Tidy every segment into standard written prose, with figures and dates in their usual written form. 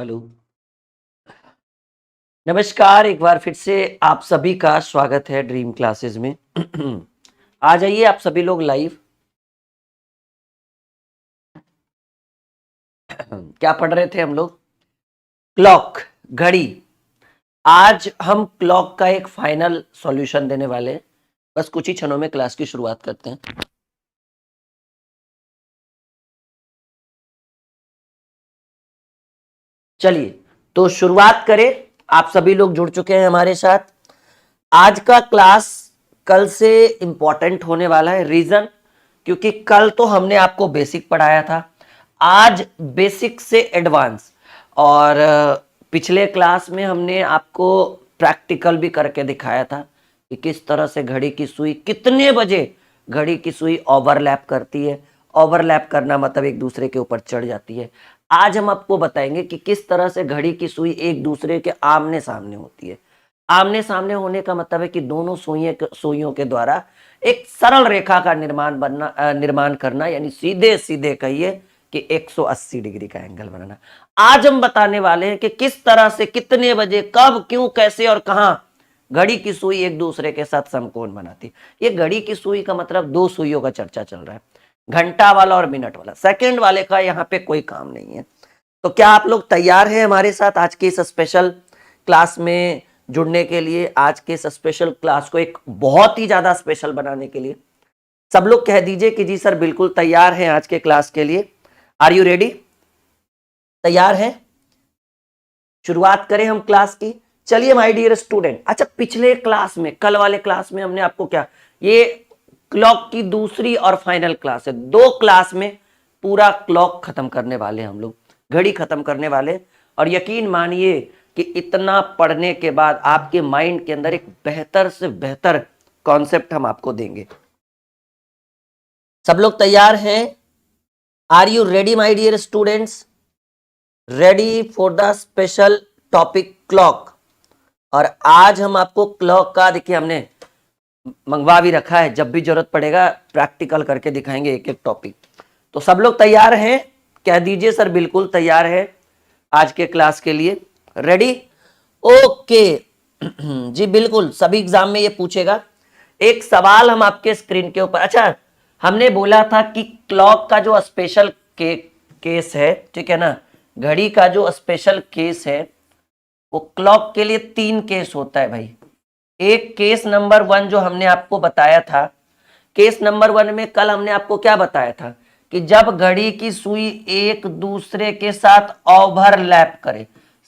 Hello. नमस्कार, एक बार फिर से आप सभी का स्वागत है ड्रीम क्लासेस में। आ जाइए आप सभी लोग लाइव। क्या पढ़ रहे थे हम लोग? क्लॉक, घड़ी। आज हम क्लॉक का एक फाइनल सॉल्यूशन देने वाले हैं। बस कुछ ही क्षणों में क्लास की शुरुआत करते हैं। चलिए तो शुरुआत करें। आप सभी लोग जुड़ चुके हैं हमारे साथ। आज का क्लास कल से इंपॉर्टेंट होने वाला है। रीजन, क्योंकि कल तो हमने आपको बेसिक पढ़ाया था, आज बेसिक से एडवांस। और पिछले क्लास में हमने आपको प्रैक्टिकल भी करके दिखाया था कि किस तरह से घड़ी की सुई कितने बजे घड़ी की सुई ओवरलैप करती है। ओवरलैप करना मतलब एक दूसरे के ऊपर चढ़ जाती है। आज हम आपको बताएंगे कि किस तरह से घड़ी की सुई एक दूसरे के आमने सामने होती है। आमने सामने होने का मतलब है कि दोनों सुइयों के द्वारा एक सरल रेखा का निर्माण करना, यानी सीधे सीधे कहिए कि 180 डिग्री का एंगल बनाना। आज हम बताने वाले हैं कि किस तरह से, कितने बजे, कब, क्यों, कैसे और कहां घड़ी की सुई एक दूसरे के साथ समकोण बनाती। ये घड़ी की सुई का मतलब दो सुइयों का चर्चा चल रहा है, घंटा वाला और मिनट वाला। सेकंड वाले का यहाँ पे कोई काम नहीं है। तो क्या आप लोग तैयार हैं हमारे साथ आज की इस स्पेशल क्लास में जुड़ने के लिए? आज के इस स्पेशल क्लास को एक बहुत ही ज्यादा स्पेशल बनाने के लिए सब लोग कह दीजिए कि जी सर बिल्कुल तैयार हैं आज के क्लास के लिए। Are you ready? तैयार हैं? शुरुआत करें हम क्लास की। चलिए माय डियर स्टूडेंट, अच्छा पिछले क्लास में, कल वाले क्लास में हमने आपको क्या, ये क्लॉक की दूसरी और फाइनल क्लास है। दो क्लास में पूरा क्लॉक खत्म करने वाले हम लोग, घड़ी खत्म करने वाले। और यकीन मानिए कि इतना पढ़ने के बाद आपके माइंड के अंदर एक बेहतर से बेहतर कॉन्सेप्ट हम आपको देंगे। सब लोग तैयार हैं? Are you ready my dear students? Ready for the special topic clock. और आज हम आपको क्लॉक का, देखिए हमने मंगवा भी रखा है, जब भी जरूरत पड़ेगा प्रैक्टिकल करके दिखाएंगे एक एक टॉपिक। तो सब लोग तैयार हैं? कह दीजिए सर बिल्कुल तैयार है आज के क्लास के लिए। रेडी? ओके। जी बिल्कुल, सभी एग्जाम में ये पूछेगा। एक सवाल हम आपके स्क्रीन के ऊपर, अच्छा हमने बोला था कि क्लॉक का जो स्पेशल केस है, ठीक है ना, घड़ी का जो स्पेशल केस है वो क्लॉक के लिए 3 केस होता है भाई। एक केस नंबर 1 जो हमने आपको बताया था, केस नंबर 1 में कल हमने आपको क्या बताया था कि जब घड़ी की सुई एक दूसरे के साथ ओवरलैप करे।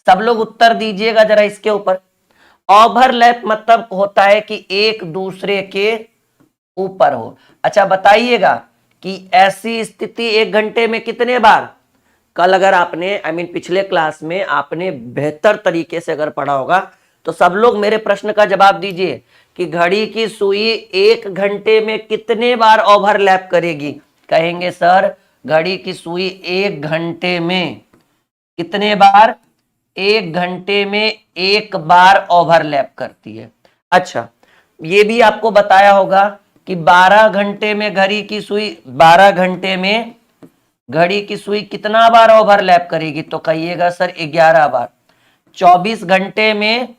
सब लोग उत्तर दीजिएगा जरा इसके ऊपर। ओवरलैप मतलब होता है कि एक दूसरे के ऊपर हो। अच्छा बताइएगा कि ऐसी स्थिति 1 घंटे में कितने बार? कल अगर आपने पिछले क्लास में आपने बेहतर तरीके से अगर पढ़ा होगा तो सब लोग मेरे प्रश्न का जवाब दीजिए कि घड़ी की सुई 1 घंटे में कितने बार ओवरलैप करेगी? कहेंगे सर घड़ी की सुई 1 घंटे में कितने बार? 1 घंटे में 1 बार ओवरलैप करती है। अच्छा ये भी आपको बताया होगा कि 12 घंटे में घड़ी की सुई, 12 घंटे में घड़ी की सुई कितना बार ओवरलैप करेगी? तो कहिएगा सर 11 बार। 24 घंटे में,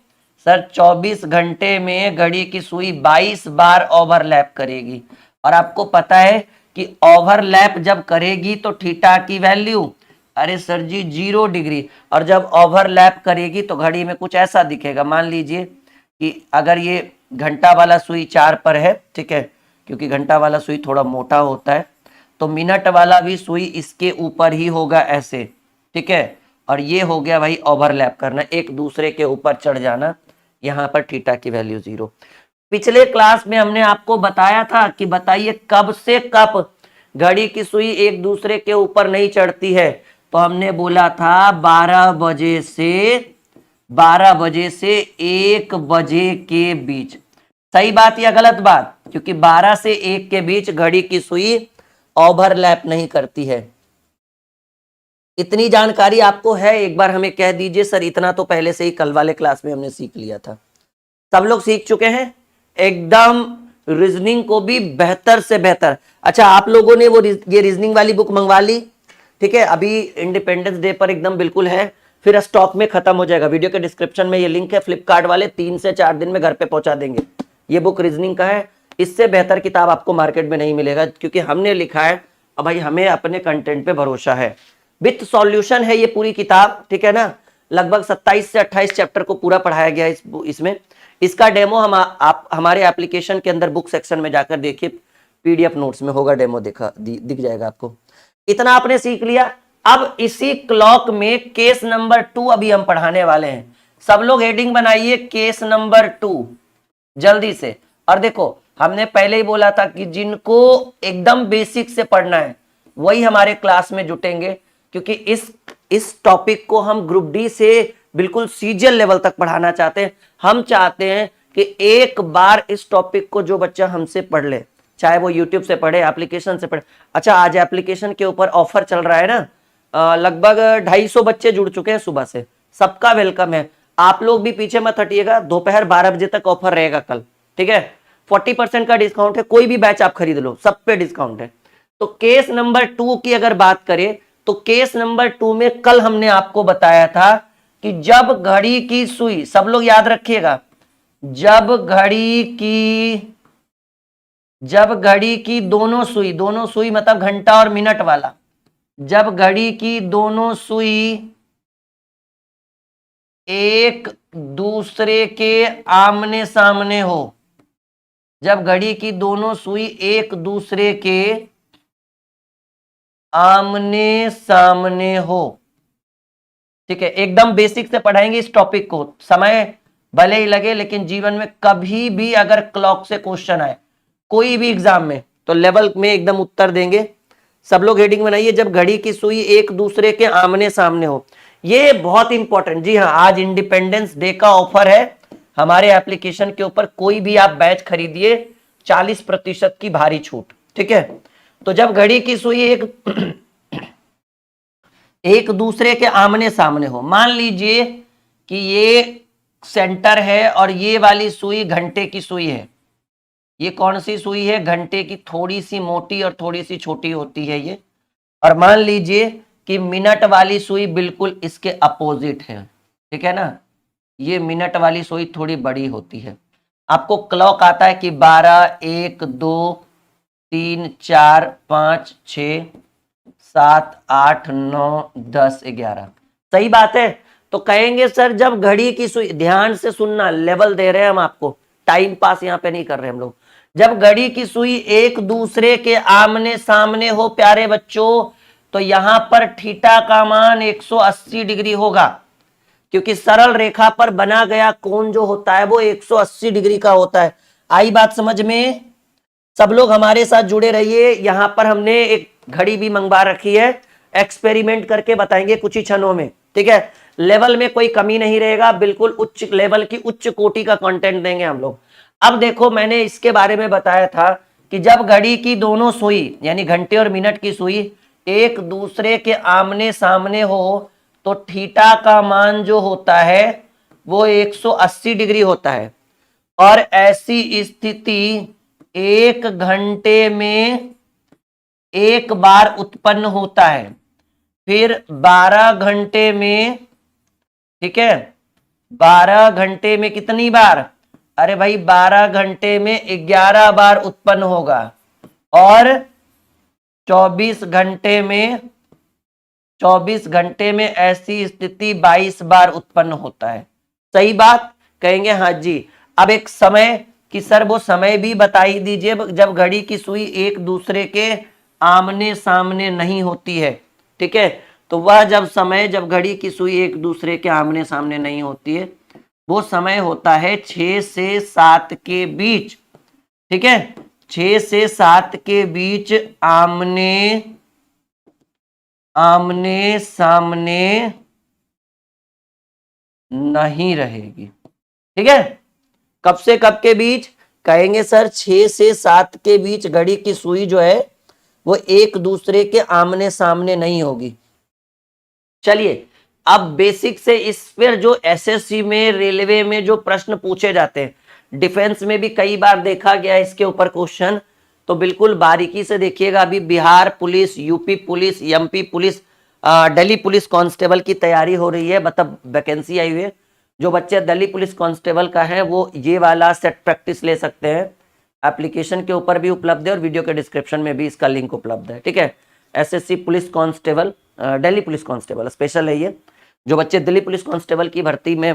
सर 24 घंटे में घड़ी की सुई 22 बार ओवरलैप करेगी। और आपको पता है कि ओवरलैप जब करेगी तो थीटा की वैल्यू, अरे सर जी 0 डिग्री। और जब ओवरलैप करेगी तो घड़ी में कुछ ऐसा दिखेगा। मान लीजिए कि अगर ये घंटा वाला सुई 4 पर है, ठीक है, क्योंकि घंटा वाला सुई थोड़ा मोटा होता है, तो मिनट वाला भी सुई इसके ऊपर ही होगा ऐसे, ठीक है। और ये हो गया भाई ओवरलैप करना, एक दूसरे के ऊपर चढ़ जाना। यहां पर थीटा की वैल्यू 0। पिछले क्लास में हमने आपको बताया था कि बताइए कब से कब घड़ी की सुई एक दूसरे के ऊपर नहीं चढ़ती है? तो हमने बोला था 12 बजे से 1 बजे के बीच। सही बात या गलत बात? क्योंकि 12 से 1 के बीच घड़ी की सुई ओवरलैप नहीं करती है। इतनी जानकारी आपको है? एक बार हमें कह दीजिए सर इतना तो पहले से ही कल वाले क्लास में हमने सीख लिया था। सब लोग सीख चुके हैं एकदम, रीजनिंग को भी बेहतर से बेहतर। अच्छा आप लोगों ने वो ये रीजनिंग वाली बुक मंगवा ली? ठीक है, अभी इंडिपेंडेंस डे पर एकदम बिल्कुल है फिर स्टॉक में खत्म हो जाएगा। वीडियो के डिस्क्रिप्शन में ये लिंक है, फ्लिपकार्ट वाले 3 से 4 दिन में घर पे पहुंचा देंगे। ये बुक रीजनिंग का है, इससे बेहतर किताब आपको मार्केट में नहीं मिलेगा, क्योंकि हमने लिखा है और भाई हमें अपने कंटेंट पे भरोसा है। विथ सॉल्यूशन है ये पूरी किताब, ठीक है ना। लगभग 27 से 28 चैप्टर को पूरा पढ़ाया गया इसमें। इसका डेमो आप हमारे एप्लीकेशन के अंदर बुक सेक्शन में जाकर देखिए, पीडीएफ नोट्स में होगा डेमो, दिख जाएगा आपको। इतना आपने सीख लिया। अब इसी क्लॉक में केस नंबर 2 अभी हम पढ़ाने वाले हैं। सब लोग हेडिंग बनाइए केस नंबर 2 जल्दी से। और देखो हमने पहले ही बोला था कि जिनको एकदम बेसिक से पढ़ना है वही हमारे क्लास में जुटेंगे, क्योंकि इस टॉपिक को हम ग्रुप डी से बिल्कुल सीजीएल लेवल तक पढ़ाना चाहते हैं। हम चाहते हैं कि एक बार इस टॉपिक को जो बच्चा हमसे पढ़ ले, चाहे वो यूट्यूब से पढ़े, एप्लीकेशन से पढ़े। अच्छा, आज एप्लीकेशन के ऊपर ऑफर चल रहा है ना, लगभग 250 बच्चे जुड़ चुके हैं सुबह से। सबका वेलकम है, आप लोग भी पीछे मत हटिएगा। दोपहर 12 बजे तक ऑफर रहेगा कल, ठीक है। 40% का डिस्काउंट है, कोई भी बैच आप खरीद लो, सब पे डिस्काउंट है। तो केस नंबर 2 की अगर बात करें तो केस नंबर 2 में कल हमने आपको बताया था कि जब घड़ी की सुई, सब लोग याद रखिएगा, जब घड़ी की दोनों सुई मतलब घंटा और मिनट वाला, जब घड़ी की दोनों सुई एक दूसरे के आमने सामने हो, जब घड़ी की दोनों सुई एक दूसरे के आमने सामने हो, ठीक है। एकदम बेसिक से पढ़ाएंगे इस टॉपिक को, समय भले ही लगे, लेकिन जीवन में कभी भी अगर क्लॉक से क्वेश्चन आए कोई भी एग्जाम में तो लेवल में एकदम उत्तर देंगे। सब लोग हेडिंग बनाइए, जब घड़ी की सुई एक दूसरे के आमने सामने हो। ये बहुत इंपॉर्टेंट, जी हाँ, आज इंडिपेंडेंस डे का ऑफर है हमारे एप्लीकेशन के ऊपर। कोई भी आप बैच खरीदिए 40% की भारी छूट, ठीक है। तो जब घड़ी की सुई एक दूसरे के आमने सामने हो, मान लीजिए कि ये सेंटर है और ये वाली सुई घंटे की सुई है। ये कौन सी सुई है? घंटे की, थोड़ी सी मोटी और थोड़ी सी छोटी होती है ये। और मान लीजिए कि मिनट वाली सुई बिल्कुल इसके अपोजिट है, ठीक है ना। ये मिनट वाली सुई थोड़ी बड़ी होती है। आपको क्लॉक आता है कि 12, 1, 2, 3, 4, 5, 6, 7, 8, 9, 10, 11। सही बात है। तो कहेंगे सर जब घड़ी की सुई, ध्यान से सुनना, लेवल दे रहे हैं हम आपको, टाइम पास यहाँ पे नहीं कर रहे हम लोग। जब घड़ी की सुई एक दूसरे के आमने सामने हो प्यारे बच्चों, तो यहां पर थीटा का मान 180 डिग्री होगा, क्योंकि सरल रेखा पर बना गया कोण जो होता है वो 180 डिग्री का होता है। आई बात समझ में? सब लोग हमारे साथ जुड़े रहिए। यहां पर हमने एक घड़ी भी मंगवा रखी है, एक्सपेरिमेंट करके बताएंगे कुछ ही क्षणों में, ठीक है। लेवल में कोई कमी नहीं रहेगा, बिल्कुल उच्च लेवल की, उच्च कोटि का कंटेंट देंगे हम लोग। अब देखो, मैंने इसके बारे में बताया था कि जब घड़ी की दोनों सुई यानी घंटे और मिनट की सुई एक दूसरे के आमने सामने हो तो थीटा का मान जो होता है वो 180 डिग्री होता है। और ऐसी स्थिति 1 घंटे में एक बार उत्पन्न होता है, फिर 12 घंटे में, ठीक है, 12 घंटे में कितनी बार? अरे भाई 12 घंटे में 11 बार उत्पन्न होगा, और 24 घंटे में ऐसी स्थिति 22 बार उत्पन्न होता है। सही बात? कहेंगे हाँ जी। अब एक समय कि सर वो समय भी बता ही दीजिए जब घड़ी की सुई एक दूसरे के आमने सामने नहीं होती है, ठीक है। तो वह जब घड़ी की सुई एक दूसरे के आमने सामने नहीं होती है, वो समय होता है 6 से 7 के बीच, ठीक है। 6 से 7 के बीच आमने सामने नहीं रहेगी, ठीक है। कब से कब के बीच? कहेंगे सर 6 से 7 के बीच घड़ी की सुई जो है वो एक दूसरे के आमने सामने नहीं होगी। चलिए, अब बेसिक से इस पर जो एसएससी में, रेलवे में जो प्रश्न पूछे जाते हैं, डिफेंस में भी कई बार देखा गया इसके ऊपर क्वेश्चन, तो बिल्कुल बारीकी से देखिएगा। अभी Bihar police, UP police, MP police Delhi police constable की तैयारी हो रही है, मतलब वैकेंसी आई हुई है। जो बच्चे दिल्ली पुलिस कांस्टेबल का है वो ये वाला सेट प्रैक्टिस ले सकते हैं। एप्लीकेशन के ऊपर भी उपलब्ध है और वीडियो के डिस्क्रिप्शन में भी इसका लिंक उपलब्ध है, ठीक है। SSC police constable, Delhi police constable special है ये। जो बच्चे दिल्ली पुलिस कांस्टेबल की भर्ती में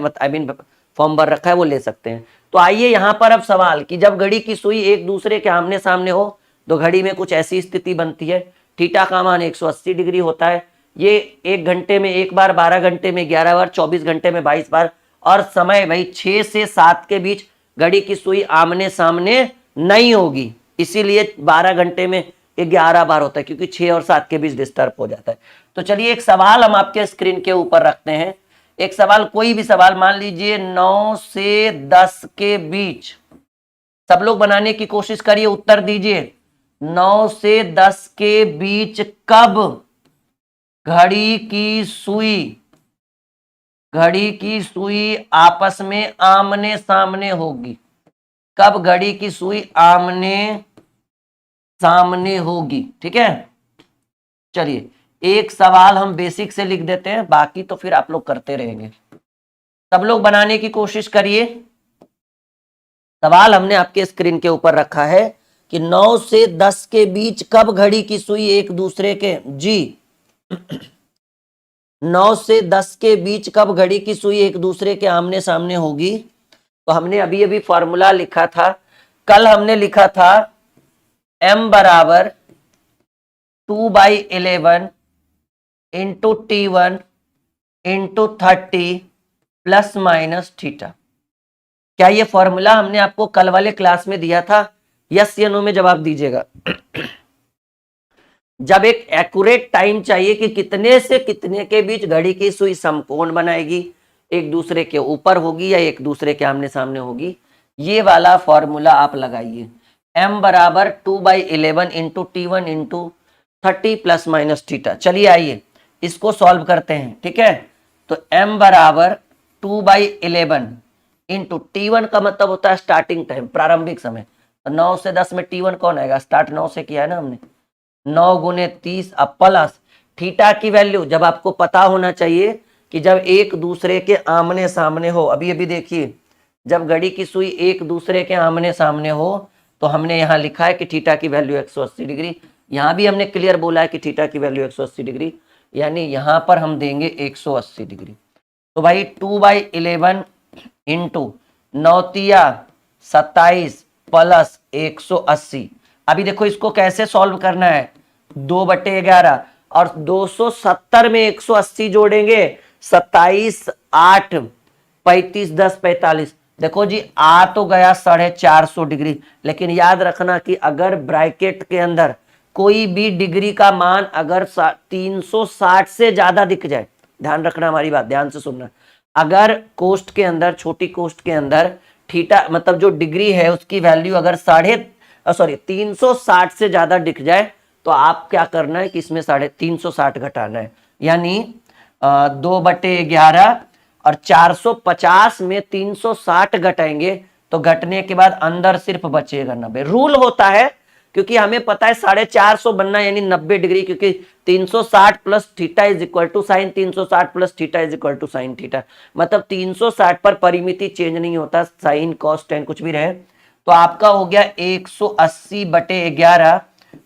फॉर्म भर रखा है वो ले सकते हैं। तो आइए यहाँ पर अब सवाल कि जब घड़ी की सुई एक दूसरे के आमने सामने हो तो घड़ी में कुछ ऐसी स्थिति बनती है। थीटा का मान 180 डिग्री होता है। ये 1 घंटे में 1 बार, 12 घंटे में 11 बार, 24 घंटे में 22 बार, और समय भाई 6 से 7 के बीच घड़ी की सुई आमने सामने नहीं होगी, इसीलिए 12 घंटे में 11 बार होता है, क्योंकि 6 और 7 के बीच डिस्टर्ब हो जाता है। तो चलिए एक सवाल हम आपके स्क्रीन के ऊपर रखते हैं। एक सवाल, कोई भी सवाल, मान लीजिए 9 से 10 के बीच, सब लोग बनाने की कोशिश करिए, उत्तर दीजिए। 9 से 10 के बीच कब घड़ी की सुई आपस में आमने सामने होगी? कब घड़ी की सुई आमने सामने होगी, ठीक है। चलिए एक सवाल हम बेसिक से लिख देते हैं, बाकी तो फिर आप लोग करते रहेंगे। सब लोग बनाने की कोशिश करिए। सवाल हमने आपके स्क्रीन के ऊपर रखा है कि 9 से 10 के बीच कब घड़ी की सुई एक दूसरे के 9 से 10 के बीच कब घड़ी की सुई एक दूसरे के आमने सामने होगी? तो हमने अभी अभी फॉर्मूला लिखा था, कल हमने लिखा था m बराबर 2/11 into T1 into 30 plus minus theta. क्या ये फॉर्मूला हमने आपको कल वाले क्लास में दिया था? यस या नो में जवाब दीजिएगा। जब एक एक्यूरेट टाइम चाहिए कि कितने से कितने के बीच घड़ी की सुई समकोण बनाएगी, एक दूसरे के ऊपर होगी या एक दूसरे के आमने सामने होगी, ये वाला फॉर्मूला आप लगाइए। m बराबर 2/11 into T1 into 30 plus minus theta. चलिए आइए इसको सॉल्व करते हैं, ठीक है। तो m बराबर 2/11 इंटू T1 का मतलब होता है स्टार्टिंग टाइम, प्रारंभिक समय। तो 9 से 10 में T1 कौन आएगा? स्टार्ट 9 से किया है ना हमने, 9 गुने 30 अब प्लस थीटा की वैल्यू। जब आपको पता होना चाहिए कि जब एक दूसरे के आमने सामने हो, अभी अभी देखिए, जब घड़ी की सुई एक दूसरे के आमने सामने हो तो हमने यहाँ लिखा है कि थीटा की वैल्यू 180 डिग्री। यहाँ भी हमने क्लियर बोला है कि थीटा की वैल्यू 180 डिग्री, यानी यहाँ पर हम देंगे 180 डिग्री। तो भाई 2/11 इंटू 9 तिया 27 प्लस 180। अभी देखो इसको कैसे सॉल्व करना है, 2/11 और 270 में 180 जोड़ेंगे, 27 8 35 10 45। देखो जी आ तो गया 450 डिग्री, लेकिन याद रखना कि अगर ब्रैकेट के अंदर कोई भी डिग्री का मान अगर 360 से ज्यादा दिख जाए, ध्यान रखना हमारी बात, ध्यान से सुनना। अगर कोष्ठ के अंदर, छोटी कोष्ठ के अंदर थीटा मतलब जो डिग्री है उसकी वैल्यू अगर 360 से ज्यादा दिख जाए तो आप क्या करना है कि इसमें 360 घटाना है, यानी 2/11 और 450 में 360 घटाएंगे तो घटने के बाद अंदर सिर्फ बचेगा 90। रूल होता है, क्योंकि हमें पता है 450 बनना यानी 90 डिग्री, क्योंकि 360 plus theta is equal to sine 360 plus theta is equal to sine theta. मतलब 360 पर परिमिति चेंज नहीं होता, साइन कॉस टेन कुछ भी रहे। तो आपका हो गया 180/11।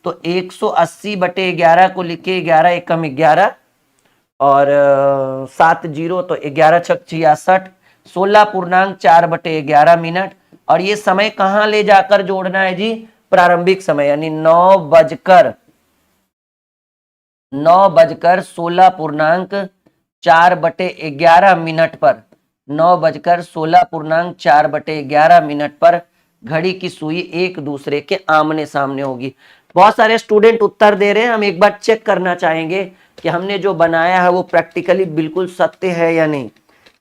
तो 180/11 को लिखे 11 एकम 11 और 7 जीरो, तो 11 छक 66, 16.4/11 मिनट। और ये समय कहां ले जाकर जोड़ना है जी? प्रारंभिक समय, यानी 9:16.4/11 मिनट पर, 9:16.4/11 मिनट पर घड़ी की सुई एक दूसरे के आमने सामने होगी। बहुत सारे स्टूडेंट उत्तर दे रहे हैं, हम एक बार चेक करना चाहेंगे कि हमने जो बनाया है वो प्रैक्टिकली बिल्कुल सत्य है या नहीं।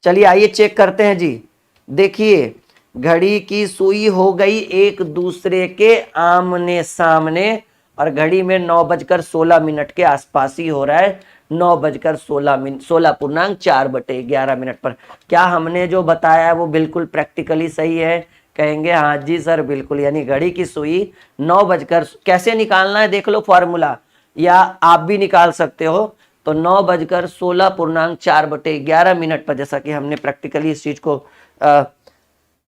चलिए आइए चेक करते हैं जी। देखिए घड़ी की सुई हो गई एक दूसरे के आमने सामने और घड़ी में 9:16 के आसपास ही हो रहा है, 16.4/11 मिनट पर। क्या हमने जो बताया है वो बिल्कुल प्रैक्टिकली सही है? कहेंगे हाँ जी सर बिल्कुल, यानी घड़ी की सुई 9 बजकर, कैसे निकालना है देख लो फॉर्मूला, या आप भी निकाल सकते हो। तो 9:16.4 पर, जैसा कि हमने प्रैक्टिकली इस चीज को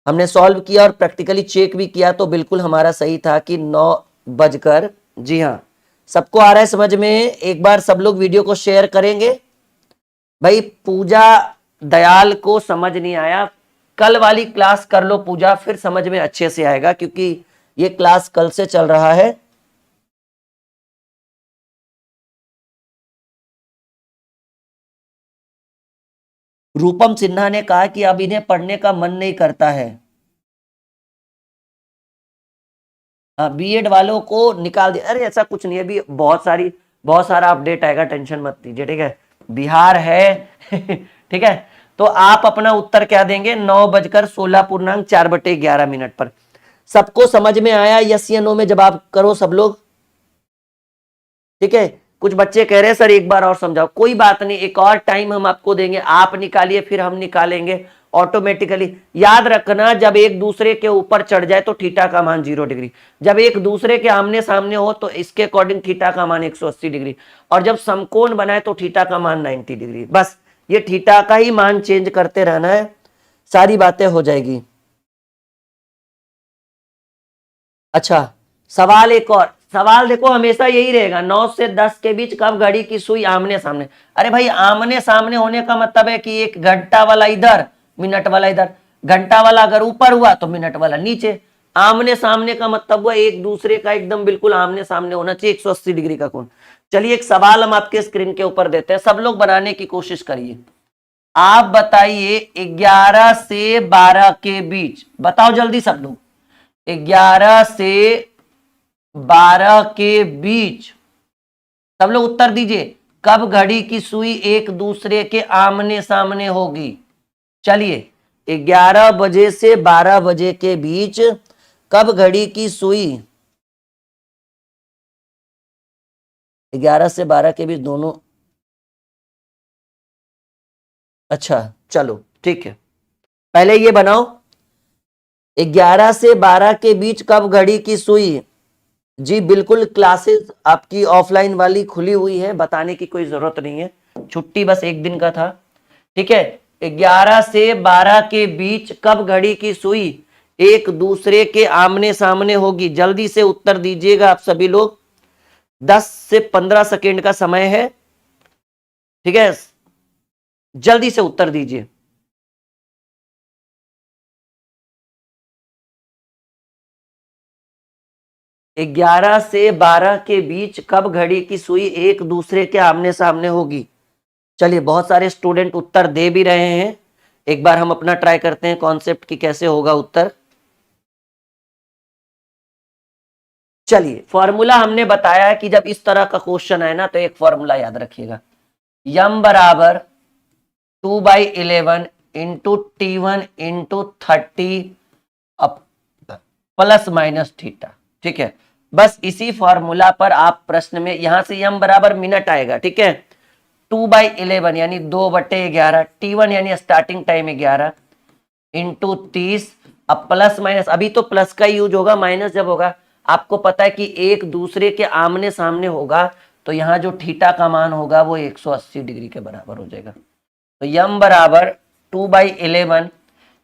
हमने सॉल्व किया और प्रैक्टिकली चेक भी किया, तो बिल्कुल हमारा सही था कि 9 बजकर, जी हाँ, सबको आ रहा है समझ में? एक बार सब लोग वीडियो को शेयर करेंगे। भाई पूजा दयाल को समझ नहीं आया, कल वाली क्लास कर लो पूजा, फिर समझ में अच्छे से आएगा, क्योंकि ये क्लास कल से चल रहा है। रूपम सिन्हा ने कहा कि अब इन्हें पढ़ने का मन नहीं करता है। बीएड वालों को निकाल दिया। अरे ऐसा कुछ नहीं है, अभी बहुत सारा अपडेट आएगा, टेंशन मत लीजिए, ठीक है? बिहार है ठीक है। तो आप अपना उत्तर क्या देंगे? 9:16.4 पर। सबको समझ में आया? यस या नो में जवाब करो सब लोग, ठीक है? कुछ बच्चे कह रहे हैं सर एक बार और समझाओ, कोई बात नहीं, एक और टाइम हम आपको देंगे, आप निकालिए फिर हम निकालेंगे ऑटोमेटिकली। याद रखना, जब एक दूसरे के ऊपर चढ़ जाए तो थीटा का मान 0 डिग्री, जब एक दूसरे के आमने सामने हो तो इसके अकॉर्डिंग थीटा का मान 180 डिग्री, और जब समकोण बनाए तो थीटा का मान 90 डिग्री। बस ये थीटा का ही मान चेंज करते रहना है, सारी बातें हो जाएगी। अच्छा, सवाल एक और, सवाल देखो हमेशा यही रहेगा, 9 से 10 के बीच कब घड़ी की सुई आमने सामने। अरे भाई आमने सामने होने का मतलब है कि एक घंटा वाला इधर, मिनट वाला इधर, घंटा वाला अगर ऊपर हुआ तो मिनट वाला नीचे। आमने सामने का मतलब हुआ एक दूसरे का एकदम बिल्कुल आमने सामने होना चाहिए, 180 डिग्री का कोण। चलिए एक सवाल हम आपके स्क्रीन के ऊपर देते हैं, सब लोग बनाने की कोशिश करिए। आप बताइए 11 से 12 के बीच, बताओ जल्दी सब लोग, 11 से 12 के बीच सब लोग उत्तर दीजिए, कब घड़ी की सुई एक दूसरे के आमने सामने होगी? चलिए 11 बजे से 12 बजे के बीच कब घड़ी की सुई, 11 से 12 के बीच दोनों, अच्छा चलो ठीक है, पहले ये बनाओ, 11 से 12 के बीच कब घड़ी की सुई। जी बिल्कुल, क्लासेस आपकी ऑफलाइन वाली खुली हुई है, बताने की कोई जरूरत नहीं है, छुट्टी बस एक दिन का था, ठीक है? 11 से 12 के बीच कब घड़ी की सुई एक दूसरे के आमने सामने होगी? जल्दी से उत्तर दीजिएगा आप सभी लोग, 10 से 15 सेकेंड का समय है, ठीक है? जल्दी से उत्तर दीजिए। ग्यारह से 12 के बीच कब घड़ी की सुई एक दूसरे के आमने सामने होगी? चलिए बहुत सारे स्टूडेंट उत्तर दे भी रहे हैं, एक बार हम अपना ट्राई करते हैं कॉन्सेप्ट की कैसे होगा उत्तर। चलिए फॉर्मूला हमने बताया है कि जब इस तरह का क्वेश्चन है ना, तो एक फॉर्मूला याद रखिएगा, यम बराबर 2/11 into T1 into 30 plus minus theta, ठीक है? बस इसी फॉर्मूला पर आप प्रश्न में, यहां से यम बराबर मिनट आएगा, ठीक है? 2/11 यानी 2/11, T1 यानी स्टार्टिंग टाइम 11 इंटू 30, अब प्लस माइनस, अभी तो प्लस का यूज होगा, माइनस जब होगा आपको पता है कि एक दूसरे के आमने सामने होगा, तो यहाँ जो थीटा का मान होगा वो 180 डिग्री के बराबर हो जाएगा। तो यम बराबर 2/11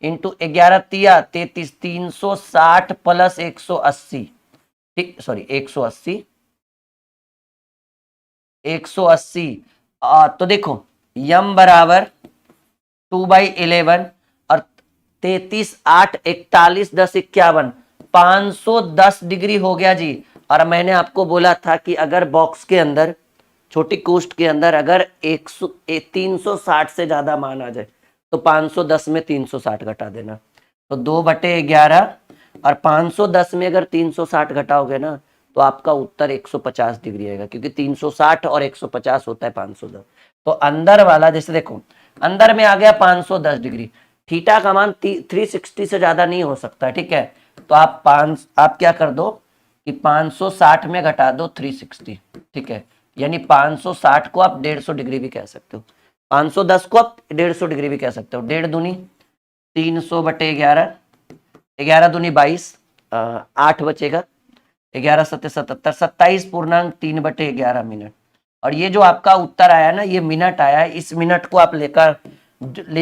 इंटू 11 तिया 33, 360 प्लस 180, ठीक, सॉरी 180, 180। तो देखो यम बराबर 2/11 और 33 8 41 10 51, 510 डिग्री हो गया जी। और मैंने आपको बोला था कि अगर बॉक्स के अंदर, छोटी कोष्ट के अंदर अगर 360 से ज्यादा मान आ जाए तो 510 में 360 घटा देना, तो 2/11 और 510 में अगर 360 घटाओगे ना तो आपका उत्तर 150 डिग्री आएगा, क्योंकि 360 और 150 होता है 510। तो अंदर वाला, जैसे देखो अंदर में आ गया 510 डिग्री, थीटा का मान 360 से ज्यादा नहीं हो सकता, ठीक है? तो आप क्या कर दो कि 560 में घटा दो 360, ठीक है? यानी 560 को आप 150 डिग्री भी कह सकते हो, 510 को आप 150 डिग्री भी कह सकते हो। 1.5 दूनी 300/11, 11 दूनी 22, 8 बचेगा, 11 7 77, 27.3/11 मिनट। और ये जो आपका उत्तर आया ना, ये मिनट आया है, इस मिनट को आप ले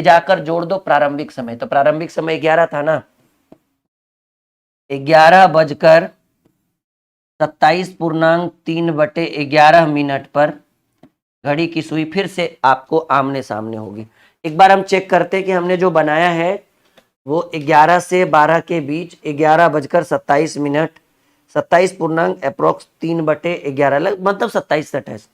जाकर जोड़ दो प्रारंभिक समय। तो प्रारंभिक समय 11 था ना, 11 बजकर 27.3/11 मिनट पर घड़ी की सुई फिर से आपको आमने सामने होगी। एक बार हम चेक करते हैं कि हमने जो बनाया है वो 11 से 12 के बीच 11 बजकर 27 मिनट, 27.3/11 मतलब 27 से 28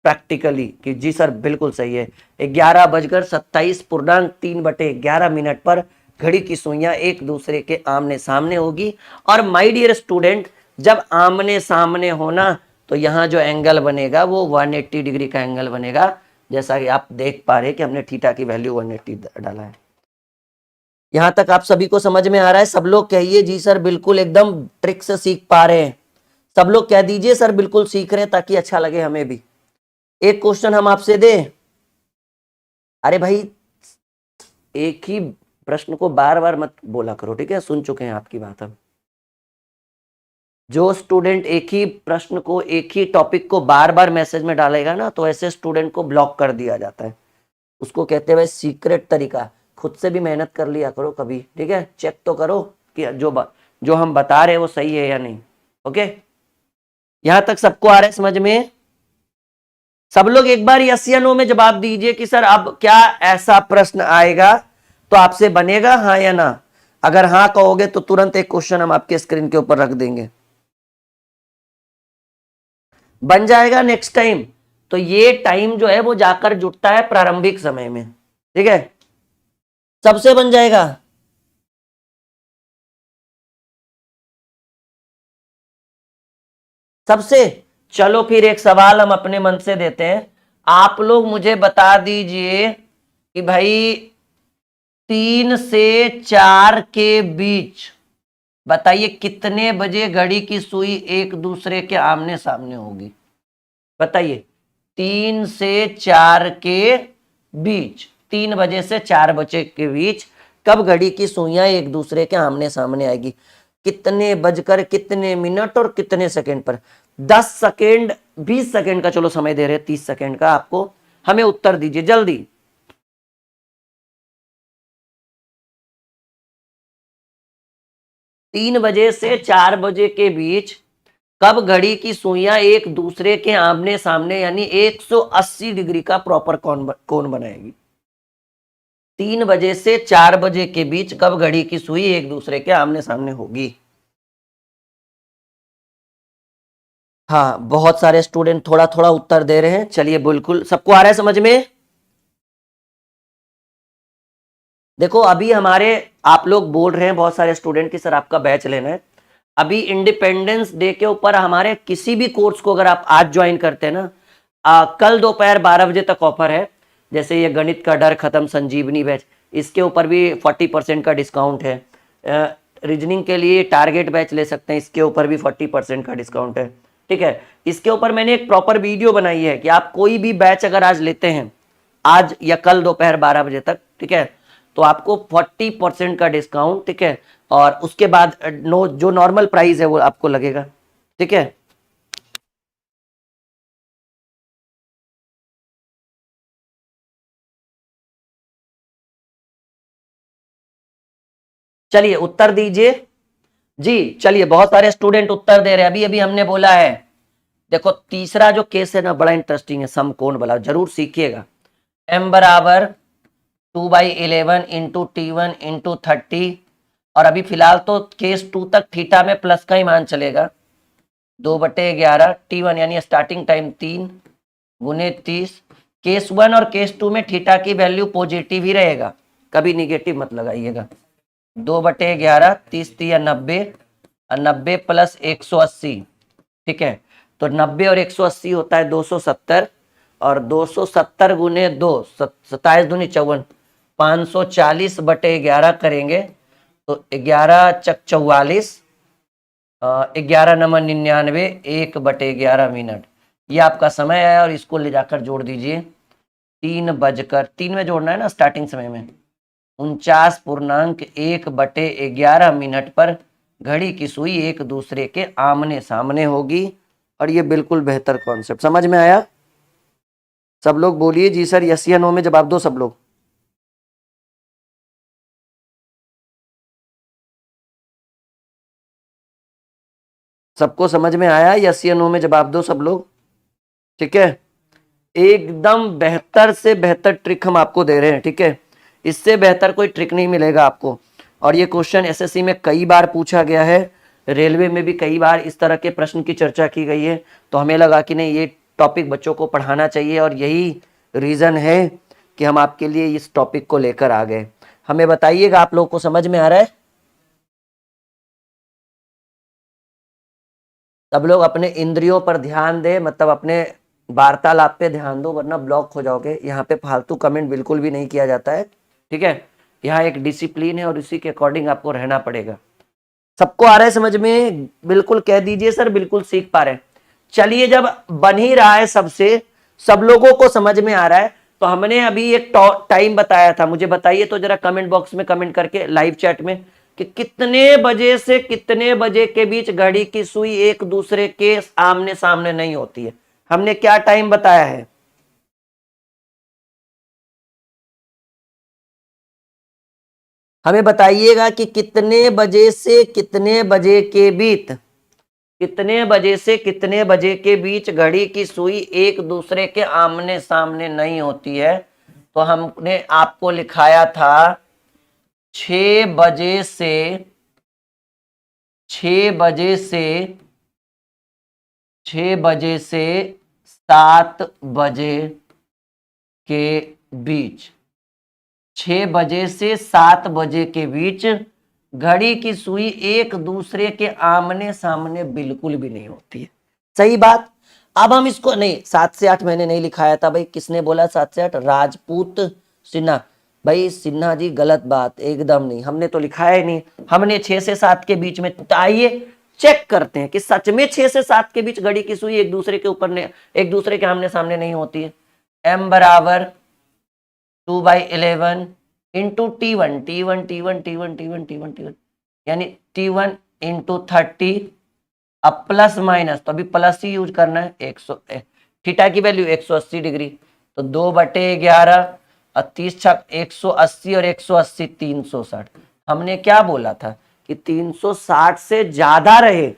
प्रैक्टिकली कि जी सर बिल्कुल सही है। 11 बजकर 27.3/11 मिनट पर घड़ी की सुइयां एक दूसरे के आमने सामने होगी। और माय डियर स्टूडेंट, जब आमने सामने होना तो यहाँ जो एंगल बनेगा वो 180 डिग्री का एंगल बनेगा, जैसा कि आप देख पा रहे हैं कि हमने थीटा की वैल्यू 180 डाला है। यहां तक आप सभी को समझ में आ रहा है? सब लोग कहिए जी सर बिल्कुल एकदम ट्रिक से सीख पा रहे हैं। सब लोग कह दीजिए सर बिल्कुल सीख रहे हैं, ताकि अच्छा लगे हमें भी। एक क्वेश्चन हम आपसे दें। अरे भाई, एक ही प्रश्न को बार बार मत बोला करो, ठीक है? सुन चुके हैं आपकी बात हम। जो स्टूडेंट एक ही प्रश्न को, एक ही टॉपिक को बार बार मैसेज में डालेगा ना, तो ऐसे स्टूडेंट को ब्लॉक कर दिया जाता है। उसको कहते हैं भाई सीक्रेट तरीका। खुद से भी मेहनत कर लिया करो कभी, ठीक है? चेक तो करो कि जो हम बता रहे हैं वो सही है या नहीं। ओके, यहां तक सबको आ रहा है समझ में? सब लोग एक बार यस या नो में जवाब दीजिए कि सर अब क्या ऐसा प्रश्न आएगा तो आपसे बनेगा, हाँ या ना? अगर हाँ कहोगे तो तुरंत एक क्वेश्चन हम आपके स्क्रीन के ऊपर रख देंगे। बन जाएगा नेक्स्ट टाइम। तो ये टाइम जो है वो जाकर जुटता है प्रारंभिक समय में, ठीक है? सबसे बन जाएगा। सबसे। चलो फिर एक सवाल हम अपने मन से देते हैं। आप लोग मुझे बता दीजिए कि भाई 3 से 4 के बीच बताइए कितने बजे घड़ी की सुई एक दूसरे के आमने सामने होगी? बताइए। 3 से 4 के बीच, 3 बजे से 4 बजे के बीच कब घड़ी की सुइयां एक दूसरे के आमने सामने आएगी? कितने बजकर कितने मिनट और कितने सेकंड पर? 10 सेकंड, 20 सेकंड का चलो समय दे रहे हैं, 30 सेकंड का आपको। हमें उत्तर दीजिए जल्दी। 3 बजे से 4 बजे के बीच कब घड़ी की सुइयां एक दूसरे के आमने सामने यानी 180 डिग्री का प्रॉपर कोण बनाएगी? 3 बजे से 4 बजे के बीच कब घड़ी की सुई एक दूसरे के आमने सामने होगी? हाँ, बहुत सारे स्टूडेंट थोड़ा थोड़ा उत्तर दे रहे हैं। चलिए, बिल्कुल सबको आ रहा है समझ में? देखो अभी हमारे, आप लोग बोल रहे हैं बहुत सारे स्टूडेंट की सर आपका बैच लेना है। अभी इंडिपेंडेंस डे के ऊपर हमारे किसी भी कोर्स को अगर आप आज ज्वाइन करते हैं ना, कल दोपहर 12 बजे तक ऑफर है। जैसे ये गणित का डर खत्म संजीवनी बैच, इसके ऊपर भी 40% का डिस्काउंट है। रीजनिंग के लिए टारगेट बैच ले सकते हैं, इसके ऊपर भी 40% का डिस्काउंट है, ठीक है? इसके ऊपर मैंने एक प्रॉपर वीडियो बनाई है कि आप कोई भी बैच अगर आज लेते हैं, आज या कल दोपहर 12 बजे तक, ठीक है, तो आपको 40% का डिस्काउंट, ठीक है? और उसके बाद जो नॉर्मल प्राइस है वो आपको लगेगा, ठीक है? चलिए उत्तर दीजिए जी। चलिए, बहुत सारे स्टूडेंट उत्तर दे रहे हैं। अभी अभी हमने बोला है, देखो तीसरा जो केस है ना बड़ा इंटरेस्टिंग है, समकोण वाला, जरूर सीखिएगा। m बराबर 2/11 इंटू T1 इंटू 30। और अभी फिलहाल तो केस 2 तक थीटा में प्लस का ही मान चलेगा। 2/11 T1 यानी स्टार्टिंग टाइम 3 गुने 30। केस 1 और केस 2 में थीटा की वैल्यू पॉजिटिव ही रहेगा, कभी निगेटिव मत लगाइएगा। 2/11, 30×3 = 90, 90 प्लस 180, ठीक है? तो 90 और 180 होता है 270, और 270 गुने 2, 27 दूनी 54, 540/11 करेंगे तो 11 चक 44, 11 नंबर 99, 1/11 मिनट। ये आपका समय है और इसको ले जाकर जोड़ दीजिए। 3 में जोड़ना है ना स्टार्टिंग समय में। 49.1/11 मिनट पर घड़ी की सुई एक दूसरे के आमने सामने होगी। और ये बिल्कुल बेहतर कॉन्सेप्ट। समझ में आया? सब लोग बोलिए जी सर, यस या नो में जवाब दो सब लोग। सबको समझ में आया? यस या नो में जवाब दो सब लोग। ठीक है, एकदम बेहतर से बेहतर ट्रिक हम आपको दे रहे हैं। ठीक है, इससे बेहतर कोई ट्रिक नहीं मिलेगा आपको। और ये क्वेश्चन एसएससी में कई बार पूछा गया है, रेलवे में भी कई बार इस तरह के प्रश्न की चर्चा की गई है। तो हमें लगा कि नहीं, ये टॉपिक बच्चों को पढ़ाना चाहिए और यही रीज़न है कि हम आपके लिए इस टॉपिक को लेकर आ गए। हमें बताइएगा आप लोगों को समझ में आ रहा है? सब लोग अपने इंद्रियों पर ध्यान दें, मतलब अपने वार्तालाप पे ध्यान दो, वरना ब्लॉक हो जाओगे। यहाँ पे फालतू कमेंट बिल्कुल भी नहीं किया जाता है। ठीक है, यहाँ एक डिसिप्लिन है और इसी के अकॉर्डिंग आपको रहना पड़ेगा। सबको आ रहा है समझ में? बिल्कुल कह दीजिए सर, बिल्कुल सीख पा रहे हैं। चलिए, जब बन ही रहा है सबसे, सब लोगों को समझ में आ रहा है, तो हमने अभी एक टाइम बताया था। मुझे बताइए तो जरा कमेंट बॉक्स में कमेंट करके, लाइव चैट में, कि कितने बजे से कितने बजे के बीच घड़ी की सुई एक दूसरे के आमने सामने नहीं होती है। हमने क्या टाइम बताया है? हमें बताइएगा कि कितने बजे से कितने बजे के बीच, कितने बजे से कितने बजे के बीच घड़ी की सुई एक दूसरे के आमने सामने नहीं होती है। तो हमने आपको लिखाया था 6 बजे से 6 बजे से 7 बजे के बीच, 6 बजे से 7 बजे के बीच घड़ी की सुई एक दूसरे के आमने सामने बिल्कुल भी नहीं होती है। सही बात। अब हम इसको नहीं, 7 से 8 मैंने नहीं लिखाया था भाई। किसने बोला 7 से 8? राजपूत सिन्हा। भाई सिन्हा जी, गलत बात, एकदम नहीं। हमने तो लिखाया ही नहीं। हमने 6 से 7 के बीच में, आइए चेक करते हैं कि सच में 6 से 7 के बीच घड़ी की सुई एक दूसरे के ऊपर एक दूसरे के आमने सामने नहीं होती है। m बराबर 2/11 into T1, T1 T1 T1 T1 T1 T1, यानी T1 इंटू 30। अब प्लस माइनस, तो अभी प्लस ही यूज करना है। 100 थीटा की वैल्यू 180 डिग्री, तो 2/11 और 30 छक 180 और 180 360। हमने क्या बोला था कि 360 से ज्यादा रहे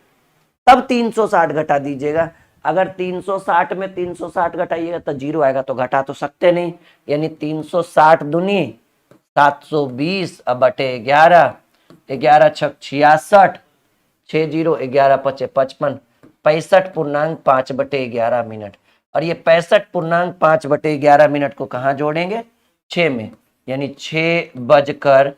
तब 360 घटा दीजिएगा। अगर 360 में 360 घटाइएगा तो 0 आएगा, तो घटा तो सकते नहीं। यानी 360 दूनी 720 अब बटे 11, 11 छक 66, 60 11 पचे 55, 65.5/11 मिनट। और ये 65.5/11 मिनट को कहाँ जोड़ेंगे? 6 में, यानी 6 बजकर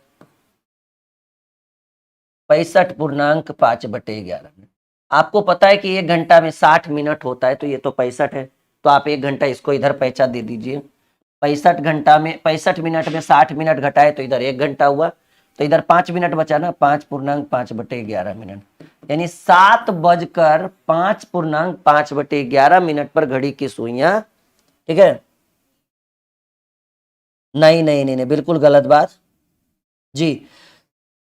65.5/11 मिनट। आपको पता है कि 1 घंटा में 60 मिनट होता है, तो ये तो 65 है। तो आप 1 घंटा इसको इधर पैंचा दे दीजिए। 65 मिनट में 60 मिनट घटाए तो इधर 1 घंटा हुआ, तो इधर 5 मिनट बचा ना, 5.5/11 मिनट, यानी 7 बजकर 5.5/11 मिनट पर घड़ी की सुइयां। ठीक है, नहीं नहीं नहीं नहीं, बिल्कुल गलत बात जी।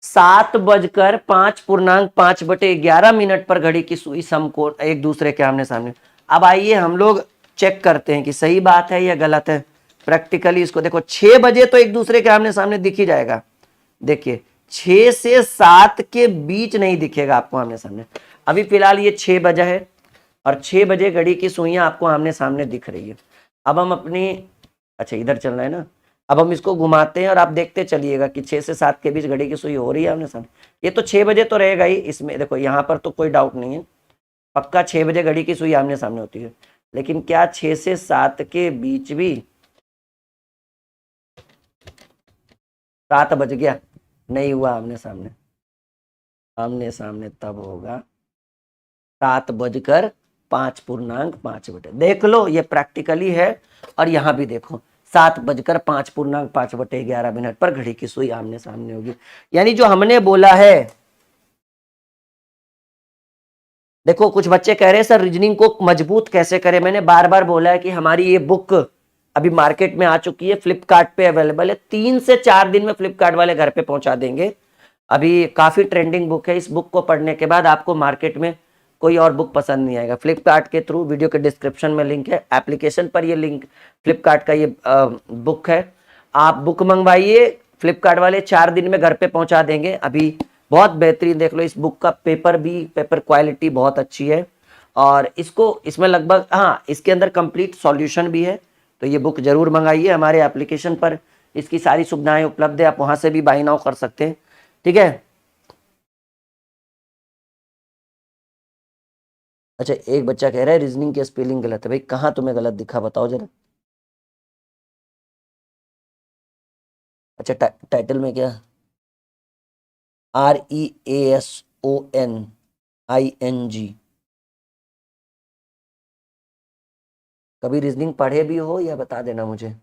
7 बजकर 5.5/11 मिनट पर घड़ी की सुई समकोण एक दूसरे के आमने सामने। अब आइए हम लोग चेक करते हैं कि सही बात है या गलत है। प्रैक्टिकली इसको देखो, 6 बजे तो एक दूसरे के आमने सामने दिख ही जाएगा। देखिए, 6 से 7 के बीच नहीं दिखेगा आपको आमने सामने। अभी फिलहाल ये 6 बजा है और 6 बजे घड़ी की सुइयां आपको आमने सामने दिख रही है। अब हम अपनी, अच्छा इधर चलना है ना, अब हम इसको घुमाते हैं और आप देखते चलिएगा कि 6 से 7 के बीच घड़ी की सुई हो रही है आमने सामने। ये तो 6 बजे तो रहेगा ही, इसमें देखो यहाँ पर तो कोई डाउट नहीं है, पक्का 6 बजे घड़ी की सुई आमने सामने होती है। लेकिन क्या 6 से 7 के बीच भी 7 बज गया? नहीं हुआ आमने सामने। आमने सामने तब होगा 7 बजकर 5.5। देख लो, ये प्रैक्टिकली है। और यहां भी देखो, 7 बजकर 5.5/11 मिनट पर घड़ी की सुई आमने सामने होगी। यानी जो हमने बोला है, देखो कुछ बच्चे कह रहे हैं सर रीजनिंग को मजबूत कैसे करें। मैंने बार बार बोला है कि हमारी ये बुक अभी मार्केट में आ चुकी है, फ्लिपकार्ट पे अवेलेबल है। 3 से 4 दिन में फ्लिपकार्ट वाले घर पे पहुंचा देंगे। अभी काफी ट्रेंडिंग बुक है। इस बुक को पढ़ने के बाद आपको मार्केट में कोई और बुक पसंद नहीं आएगा। फ्लिपकार्ट के थ्रू, वीडियो के डिस्क्रिप्शन में लिंक है, एप्लीकेशन पर ये लिंक, फ्लिपकार्ट का ये बुक है, आप बुक मंगवाइए, फ्लिपकार्ट वाले 4 दिन में घर पे पहुंचा देंगे। अभी बहुत बेहतरीन, देख लो इस बुक का पेपर भी, पेपर क्वालिटी बहुत अच्छी है, और इसमें लगभग, हाँ, इसके अंदर कंप्लीट सॉल्यूशन भी है। तो ये बुक जरूर मंगाइए, हमारे एप्लीकेशन पर इसकी सारी सुविधाएं उपलब्ध है, आप वहां से भी बाय नाउ कर सकते हैं। ठीक है, अच्छा एक बच्चा कह रहा है रीजनिंग की स्पेलिंग गलत है। भाई कहाँ तुम्हें गलत दिखा, बताओ जरा। अच्छा टाइटल में क्या, REASONING, कभी रीजनिंग पढ़े भी हो या बता देना मुझे।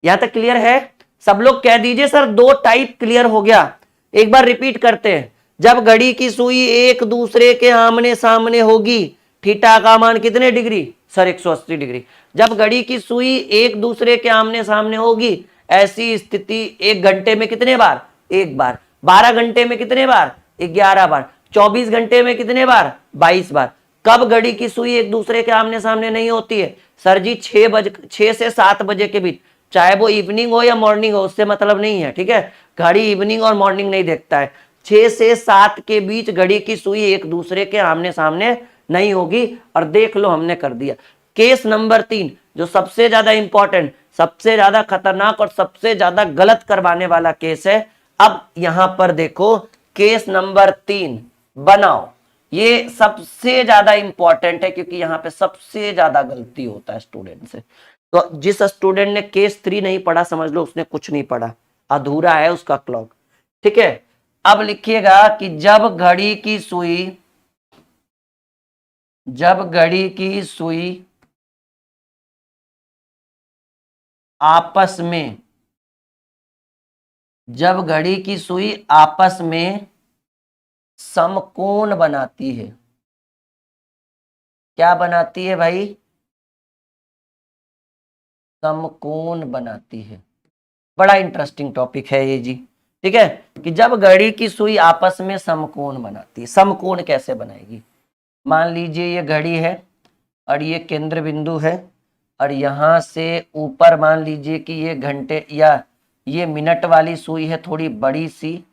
यहां तक क्लियर है? सब लोग कह दीजिए सर 2 टाइप क्लियर हो गया। एक बार रिपीट करते हैं, जब घड़ी की सुई एक दूसरे के आमने सामने होगी, थीटा का मान कितने डिग्री, सर 180 डिग्री। जब घड़ी की सुई एक दूसरे के आमने सामने होगी, ऐसी स्थिति 1 घंटे में कितने बार, 1 बार। 12 घंटे में कितने बार, 11 बार। 24 घंटे में कितने बार, 22 बार। कब घड़ी की सुई एक दूसरे के आमने सामने नहीं होती है, सर जी 6 से 7 बजे के बीच, चाहे वो इवनिंग हो या मॉर्निंग हो, उससे मतलब नहीं है। ठीक है, घड़ी इवनिंग और मॉर्निंग नहीं देखता है। 6 से 7 के बीच घड़ी की सुई एक दूसरे के आमने सामने नहीं होगी। और देख लो हमने कर दिया। केस नंबर 3 जो सबसे ज्यादा इंपॉर्टेंट, सबसे ज्यादा खतरनाक और सबसे ज्यादा गलत करवाने वाला केस है। अब यहां पर देखो, केस नंबर 3 बनाओ, ये सबसे ज्यादा इंपॉर्टेंट है, क्योंकि यहां पे सबसे ज्यादा गलती होता है स्टूडेंट से। तो जिस स्टूडेंट ने केस 3 नहीं पढ़ा, समझ लो उसने कुछ नहीं पढ़ा, अधूरा है उसका क्लॉक। ठीक है, अब लिखिएगा कि जब घड़ी की सुई, जब घड़ी की सुई आपस में, जब घड़ी की सुई आपस में समकोण बनाती है, क्या बनाती है भाई, समकोण बनाती है। बड़ा इंटरेस्टिंग टॉपिक है ये जी। ठीक है, कि जब घड़ी की सुई आपस में समकोण बनाती है, समकोण कैसे बनाएगी। मान लीजिए ये घड़ी है और ये केंद्र बिंदु है, और यहां से ऊपर मान लीजिए कि ये घंटे या ये मिनट वाली सुई है थोड़ी बड़ी सी,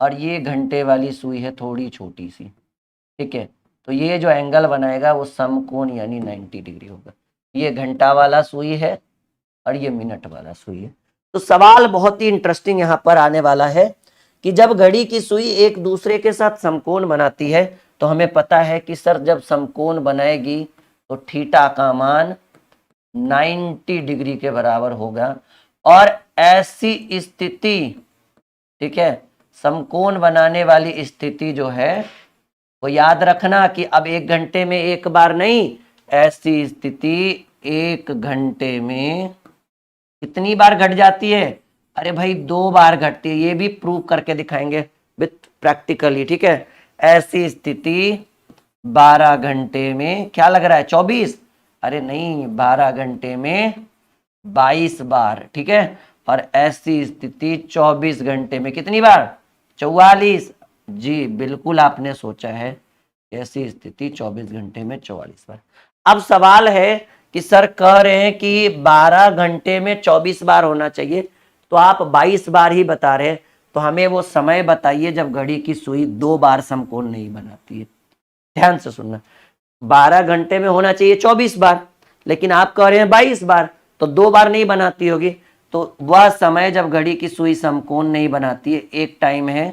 और ये घंटे वाली सुई है थोड़ी छोटी सी। ठीक है, तो ये जो एंगल बनाएगा वो समकोण यानी 90 डिग्री होगा। ये घंटा वाला सुई है और ये मिनट वाला सुई है। तो सवाल बहुत ही इंटरेस्टिंग यहां पर आने वाला है कि जब घड़ी की सुई एक दूसरे के साथ समकोण बनाती है, तो हमें पता है कि सर जब समकोण बनाएगी तो थीटा का मान 90 डिग्री के बराबर होगा। और ऐसी स्थिति, ठीक है, समकोण बनाने वाली स्थिति जो है वो याद रखना कि अब 1 घंटे में 1 बार नहीं, ऐसी स्थिति 1 घंटे में कितनी बार घट जाती है, अरे भाई 2 बार घटती है। ये भी प्रूव करके दिखाएंगे विथ प्रैक्टिकली। ठीक है, ऐसी स्थिति 12 घंटे में, क्या लग रहा है 24, अरे नहीं 12 घंटे में 22 बार। ठीक है, और ऐसी स्थिति 24 घंटे में कितनी बार, 44। जी बिल्कुल आपने सोचा है, ऐसी स्थिति 24 घंटे में 44 बार। अब सवाल है कि सर कह रहे हैं कि 12 घंटे में 24 बार होना चाहिए, तो आप 22 बार ही बता रहे हैं, तो हमें वो समय बताइए जब घड़ी की सुई 2 बार समकोण नहीं बनाती है। ध्यान से सुनना, 12 घंटे में होना चाहिए 24 बार, लेकिन आप कह रहे हैं 22 बार, तो 2 बार नहीं बनाती होगी। तो वह समय जब घड़ी की सुई समकोण नहीं बनाती है, एक टाइम है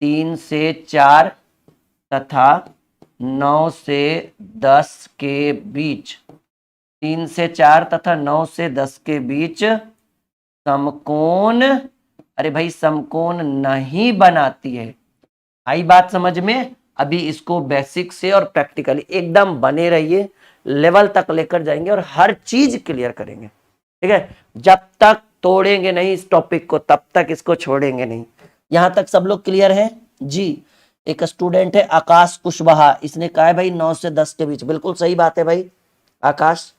3 से 4 तथा 9 से 10 के बीच, 3 से 4 तथा 9 से 10 के बीच समकोण, अरे भाई समकोण नहीं बनाती है। आई बात समझ में? अभी इसको बेसिक से और प्रैक्टिकली एकदम बने रहिए, लेवल तक लेकर जाएंगे और हर चीज क्लियर करेंगे। ठीक है, जब तक तोड़ेंगे नहीं इस टॉपिक को तब तक इसको छोड़ेंगे नहीं। यहां तक सब लोग क्लियर है जी। एक स्टूडेंट है आकाश कुशवाहा, इसने कहा है भाई 9 से 10 के बीच, बिल्कुल सही बात है भाई आकाश।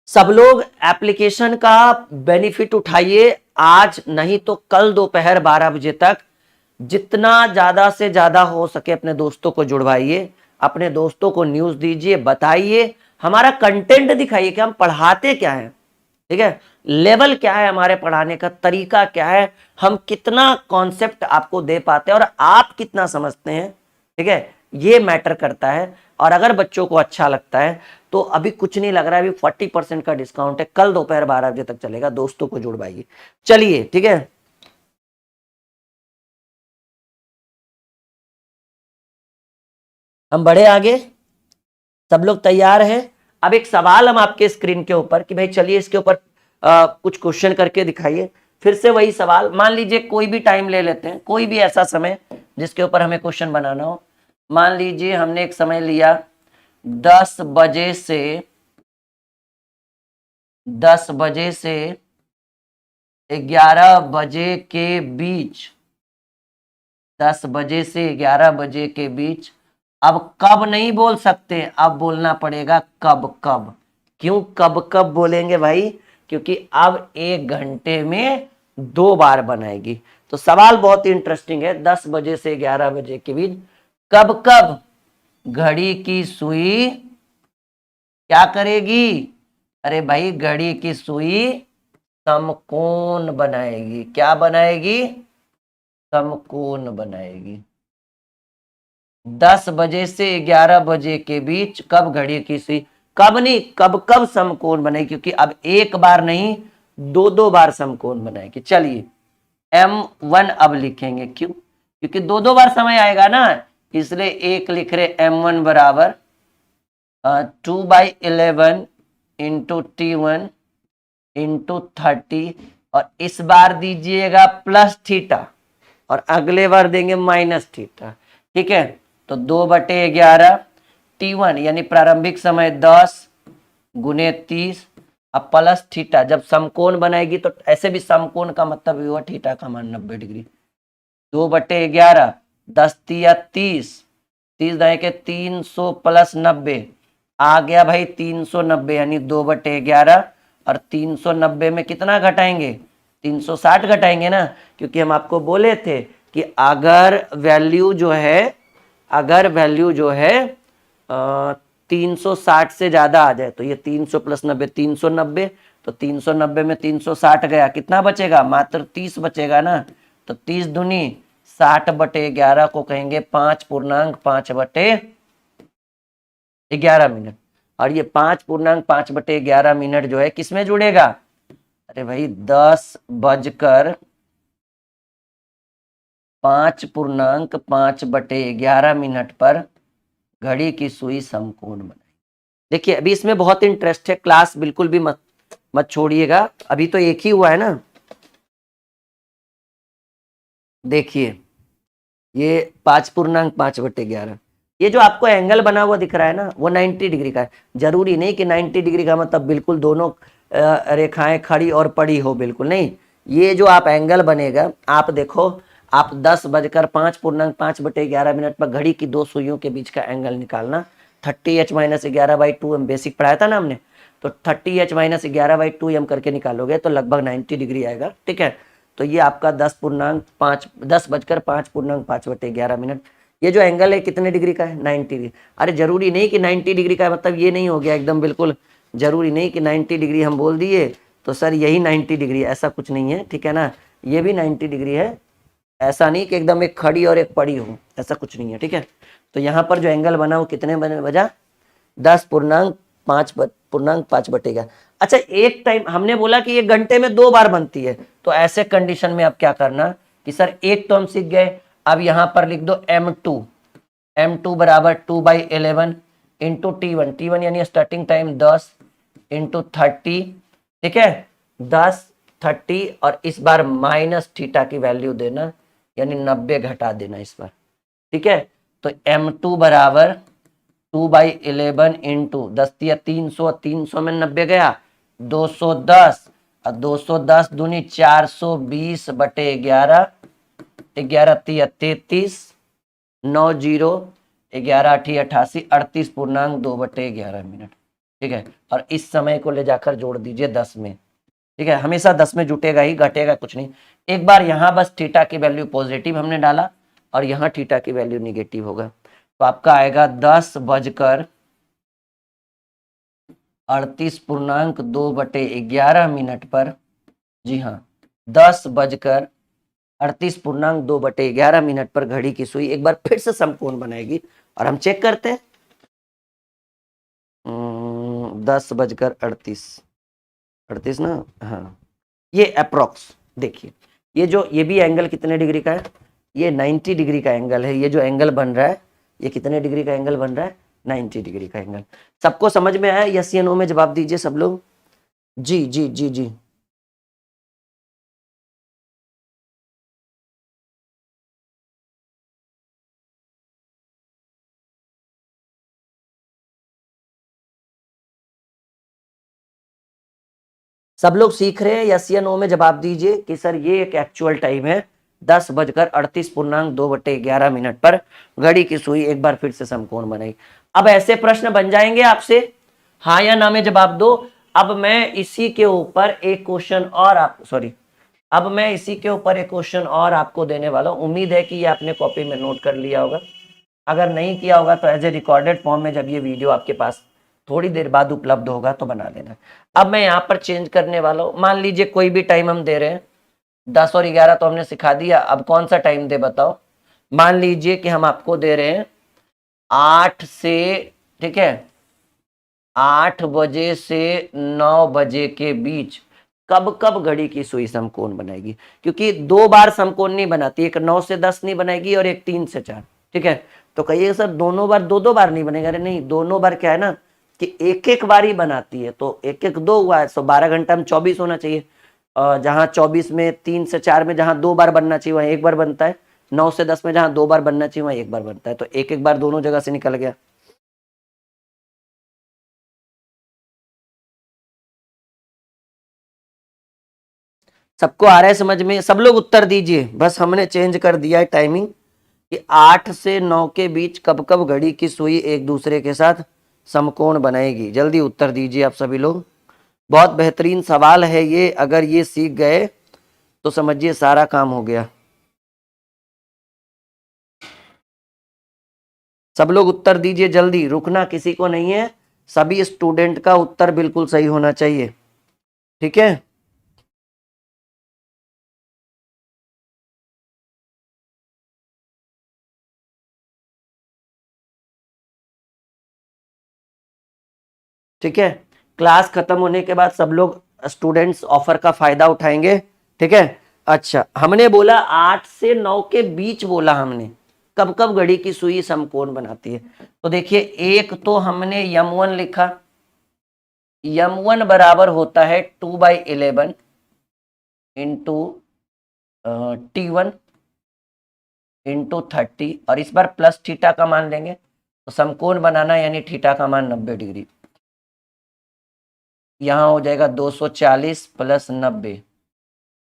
सब लोग एप्लीकेशन का बेनिफिट उठाइए, आज नहीं तो कल दोपहर 12 बजे तक जितना ज्यादा से ज्यादा हो सके अपने दोस्तों को जुड़वाइए, अपने दोस्तों को न्यूज दीजिए, बताइए, हमारा कंटेंट दिखाइए कि हम पढ़ाते क्या है, ठीक है, लेवल क्या है, हमारे पढ़ाने का तरीका क्या है, हम कितना कॉन्सेप्ट आपको दे पाते हैं और आप कितना समझते हैं, ठीक है, ये मैटर करता है। और अगर बच्चों को अच्छा लगता है तो अभी कुछ नहीं लग रहा है, अभी 40% का डिस्काउंट है, कल दोपहर 12 बजे तक चलेगा, दोस्तों को जुड़वाइए। चलिए ठीक है, हम बढ़े आगे, सब लोग तैयार हैं। अब एक सवाल हम आपके स्क्रीन के ऊपर कि भाई चलिए इसके ऊपर कुछ क्वेश्चन करके दिखाइए। फिर से वही सवाल, मान लीजिए कोई भी टाइम ले लेते हैं, कोई भी ऐसा समय जिसके ऊपर हमें क्वेश्चन बनाना हो। मान लीजिए हमने एक समय लिया 10 बजे से 11 बजे के बीच, 10 बजे से 11 बजे के बीच। अब कब नहीं बोल सकते, अब बोलना पड़ेगा कब कब। क्यों कब कब बोलेंगे भाई? क्योंकि अब 1 घंटे में 2 बार बनाएगी। तो सवाल बहुत ही इंटरेस्टिंग है, 10 बजे से 11 बजे के बीच कब कब घड़ी की सुई क्या करेगी? अरे भाई घड़ी की सुई समकोण बनाएगी। क्या बनाएगी? समकोण बनाएगी। 10 बजे से 11 बजे के बीच कब घड़ी की सुई, कब नहीं, कब कब समकोण बनेगी, क्योंकि अब एक बार नहीं 2 बार समकोण बनाएगी। चलिए M1 अब लिखेंगे, क्यों? क्योंकि 2 बार समय आएगा ना, इसलिए एक लिख रहे M1 बराबर 2/11 इंटू T1 इंटू 30, और इस बार दीजिएगा प्लस थीटा और अगले बार देंगे माइनस थीटा, ठीक है। तो 2/11 T1 यानी प्रारंभिक समय 10 गुने 30, अब प्लस थीटा, जब समकोण बनाएगी तो ऐसे भी समकोण का मतलब हुआ थीटा का मान 90 डिग्री। 2/11 10 तिया 30, 30 दाएं के 300 प्लस 90 आ गया भाई 390, यानी 2/11 और 390 में कितना घटाएंगे? 360 घटाएंगे ना, क्योंकि हम आपको बोले थे कि अगर वैल्यू जो है 360 से ज्यादा आ जाए तो ये 300 प्लस 90 390, तो 390 में 360 गया, कितना बचेगा? मात्र 30 बचेगा ना। तो 30 दूनी 60/11 को कहेंगे 5.5/11 मिनट, और ये 5.5/11 मिनट जो है किसमें जुड़ेगा? अरे भाई 5.5/11 मिनट पर घड़ी की सुई समकोण बनाए। देखिए अभी इसमें बहुत इंटरेस्ट है, क्लास बिल्कुल भी मत छोड़िएगा, अभी तो एक ही हुआ है ना। देखिए ये 5.5/11, ये जो आपको एंगल बना हुआ दिख रहा है ना, वो 90 डिग्री का है। जरूरी नहीं कि 90 डिग्री का मतलब बिल्कुल दोनों रेखाएं खड़ी और पड़ी हो, बिल्कुल नहीं। ये जो आप एंगल बनेगा, आप देखो, आप 10:05.5/11 मिनट पर घड़ी की 2 सुइयों के बीच का एंगल निकालना। 30h-11/2 हम बेसिक पढ़ाया था ना हमने, तो 30h-11/2 करके निकालोगे तो लगभग 90 डिग्री आएगा, ठीक है। तो ये आपका 10:05.5/11 मिनट, ये जो एंगल है कितने डिग्री का है? 90 डिग्री। अरे जरूरी नहीं कि 90 डिग्री का मतलब ये नहीं हो गया एकदम, बिल्कुल जरूरी नहीं कि 90 डिग्री हम बोल दिए तो सर यही 90 डिग्री, ऐसा कुछ नहीं है, ठीक है ना। ये भी 90 डिग्री है, ऐसा नहीं कि एकदम एक खड़ी और एक पड़ी हो, ऐसा कुछ नहीं है, ठीक है। तो यहाँ पर जो एंगल बना वो कितने बजा? 10.5/11। अच्छा एक टाइम हमने बोला कि 1 घंटे में 2 बार बनती है, तो ऐसे कंडीशन में अब क्या करना कि सर एक तो हम सीख गए, अब यहां पर लिख दो M2 बराबर 2/11 इंटू T1 यानी स्टार्टिंग टाइम 10 इंटू 30, ठीक है, 10 30, और इस बार माइनस थीटा की वैल्यू देना, यानी 90 घटा देना इस बार, ठीक है। तो M2 बराबर 2/11 इंटू 10 तिया 300, 300 में 90 गया 210, और 210 दूनी 420/11, 11 तिया 33, 9 0, 11 8 88, 38.2/11 मिनट, ठीक है। और इस समय को ले जाकर जोड़ दीजिए 10 में, ठीक है, हमेशा 10 में जुटेगा ही, घटेगा कुछ नहीं। एक बार यहाँ बस थीटा की वैल्यू पॉजिटिव हमने डाला और यहाँ थीटा की वैल्यू निगेटिव होगा, तो आपका आएगा 10:38.2/11 पर, जी हाँ 10:38.2/11 पर घड़ी की सुई एक बार फिर से समकोण बनाएगी और हम चेक करते हैं। 10:38 ना, हाँ ये अप्रोक्स देखिए, ये भी एंगल कितने डिग्री का है, ये 90 डिग्री का एंगल है। ये जो एंगल बन रहा है ये कितने डिग्री का एंगल बन रहा है, 90 डिग्री का एंगल। सबको समझ में आया? यस या नो में जवाब दीजिए सब लोग। जी जी जी जी। सब लोग सीख रहे हैं? यस या नो में जवाब दीजिए कि सर ये एक एक्चुअल टाइम है 10:38.2/11 पर घड़ी की सुई एक बार फिर से समकोण बनाई। अब ऐसे प्रश्न बन जाएंगे आपसे, हाँ या ना में जवाब दो। अब मैं इसी के ऊपर एक क्वेश्चन और आपको देने वाला हूं। उम्मीद है कि ये आपने कॉपी में नोट कर लिया होगा। अगर नहीं किया होगा तो एज ए रिकॉर्डेड फॉर्म में जब ये वीडियो आपके पास थोड़ी देर बाद उपलब्ध होगा तो बना लेना। अब मैं यहाँ पर चेंज करने वाला हूँ। मान लीजिए कोई भी टाइम हम दे रहे हैं, 10 और 11 तो हमने सिखा दिया, अब कौन सा टाइम दे बताओ। मान लीजिए कि हम आपको दे रहे हैं 8 से, ठीक है, 8 बजे से 9 बजे के बीच कब कब घड़ी की सुई समकोण बनाएगी। क्योंकि दो बार समकोण नहीं बनाती, एक 9 से 10 नहीं बनाएगी और एक 3 से 4, ठीक है। तो कहिए सर दोनों बार दो बार नहीं बनेगा। अरे नहीं, दोनों बार क्या है ना कि एक एक बार ही बनाती है, तो एक एक दो हुआ है, तो 12 घंटा में 24 होना चाहिए। जहां 24 में 3 से 4 में जहां दो बार बनना चाहिए वहां एक बार बनता है, 9 से 10 में जहां दो बार बनना चाहिए वहां एक बार बनता है, तो एक एक बार दोनों जगह से निकल गया। सबको आ रहा है समझ में? सब लोग उत्तर दीजिए। बस हमने चेंज कर दिया है टाइमिंग कि 8 से 9 के बीच कब कब घड़ी की सुई एक दूसरे के साथ समकोण बनाएगी। जल्दी उत्तर दीजिए आप सभी लोग। बहुत बेहतरीन सवाल है ये, अगर ये सीख गए तो समझिए सारा काम हो गया। सब लोग उत्तर दीजिए जल्दी, रुकना किसी को नहीं है। सभी स्टूडेंट का उत्तर बिल्कुल सही होना चाहिए, ठीक है। ठीक है, क्लास खत्म होने के बाद सब लोग स्टूडेंट्स ऑफर का फायदा उठाएंगे, ठीक है। अच्छा, हमने बोला 8 से 9 के बीच बोला हमने, कब कब घड़ी की सुई समकोण बनाती है। तो देखिए, एक तो हमने यम1 लिखा, यम1 बराबर होता है 2/11 इंटू T1 इंटू 30, और इस बार प्लस थीटा का मान लेंगे तो समकोण बनाना यानी थीटा का मान 90 डिग्री। यहाँ हो जाएगा 240 प्लस 90,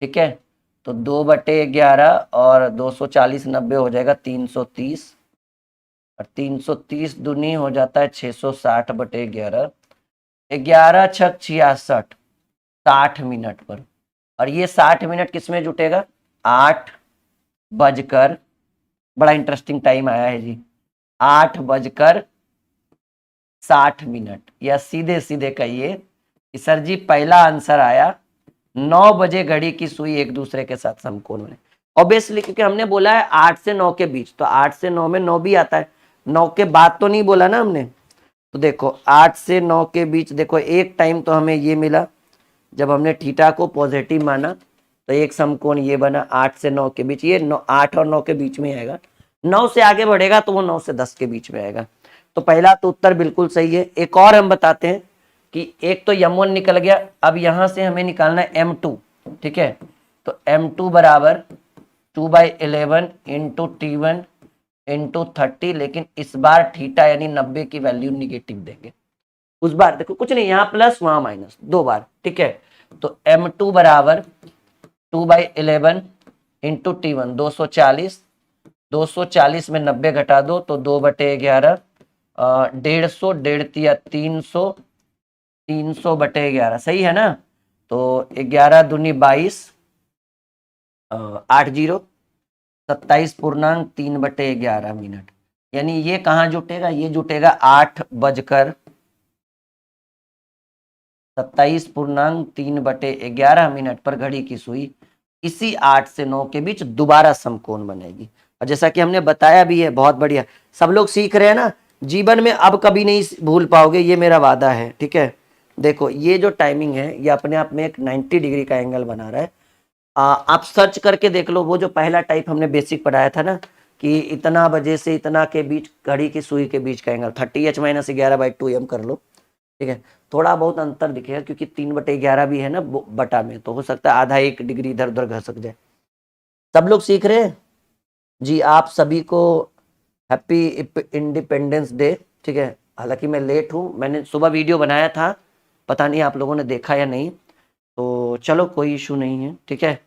ठीक है। तो 2/11 और 240 90 हो जाएगा 330, और 330 दूनी हो जाता है 660/11, 11 छक 66, 60 मिनट पर। और ये 60 मिनट किसमें जुटेगा, 8 बजकर, बड़ा इंटरेस्टिंग टाइम आया है जी, 8:60 या सीधे सीधे कहिए कि सर जी पहला आंसर आया 9 बजे घड़ी की सुई एक दूसरे के साथ समकोण में। ऑब्वियसली क्योंकि हमने बोला है 8 से 9 के बीच, तो 8 से 9 में 9 भी आता है, 9 के बाद तो नहीं बोला ना हमने। तो देखो 8 से 9 के बीच, देखो एक टाइम तो हमें ये मिला जब हमने थीटा को पॉजिटिव माना, तो एक समकोण ये बना 8 से 9 के बीच, ये 8 और 9 के बीच में आएगा। 9 से आगे बढ़ेगा तो वो 9 से 10 के बीच में आएगा। तो पहला तो उत्तर बिल्कुल सही है। एक और हम बताते हैं कि एक तो m1 निकल गया, अब यहां से हमें निकालना है m2, ठीक है। तो m2 बराबर 2/11 इंटू T1 इंटू 30, लेकिन इस बार थीटा यानी 90 की वैल्यू निगेटिव देंगे। उस बार देखो कुछ नहीं, यहाँ प्लस वहां माइनस, दो बार, ठीक है। तो m2 बराबर 2/11 इंटू T1 240, 240 में 90 घटा दो तो 2/11, 150, 1.5 300, 300/11, सही है ना। तो 11 दूनी 22, 8 जीरो 27.3/11 मिनट। यानी ये कहाँ जुटेगा, ये जुटेगा 8:27.3/11 मिनट पर घड़ी की सुई इसी 8 से 9 के बीच दोबारा समकोण बनेगी। और जैसा कि हमने बताया भी है, बहुत बढ़िया, सब लोग सीख रहे हैं ना, जीवन में अब कभी नहीं भूल पाओगे, ये मेरा वादा है, ठीक है। देखो ये जो टाइमिंग है ये अपने आप में एक 90 डिग्री का एंगल बना रहा है। आप सर्च करके देख लो, वो जो पहला टाइप हमने बेसिक पढ़ाया था ना, कि इतना बजे से इतना के बीच घड़ी की सुई के बीच का एंगल 30h-11/2m कर लो, ठीक है। थोड़ा बहुत अंतर दिखेगा क्योंकि 3/11 भी है ना बटा में, तो हो सकता है आधा 1 डिग्री इधर उधर घसक जाए। सब लोग सीख रहे हैं जी। आप सभी को हैप्पी इंडिपेंडेंस डे, ठीक है। हालांकि मैं लेट हूँ, मैंने सुबह वीडियो बनाया था, पता नहीं आप लोगों ने देखा या नहीं, तो चलो कोई इशू नहीं है, ठीक है।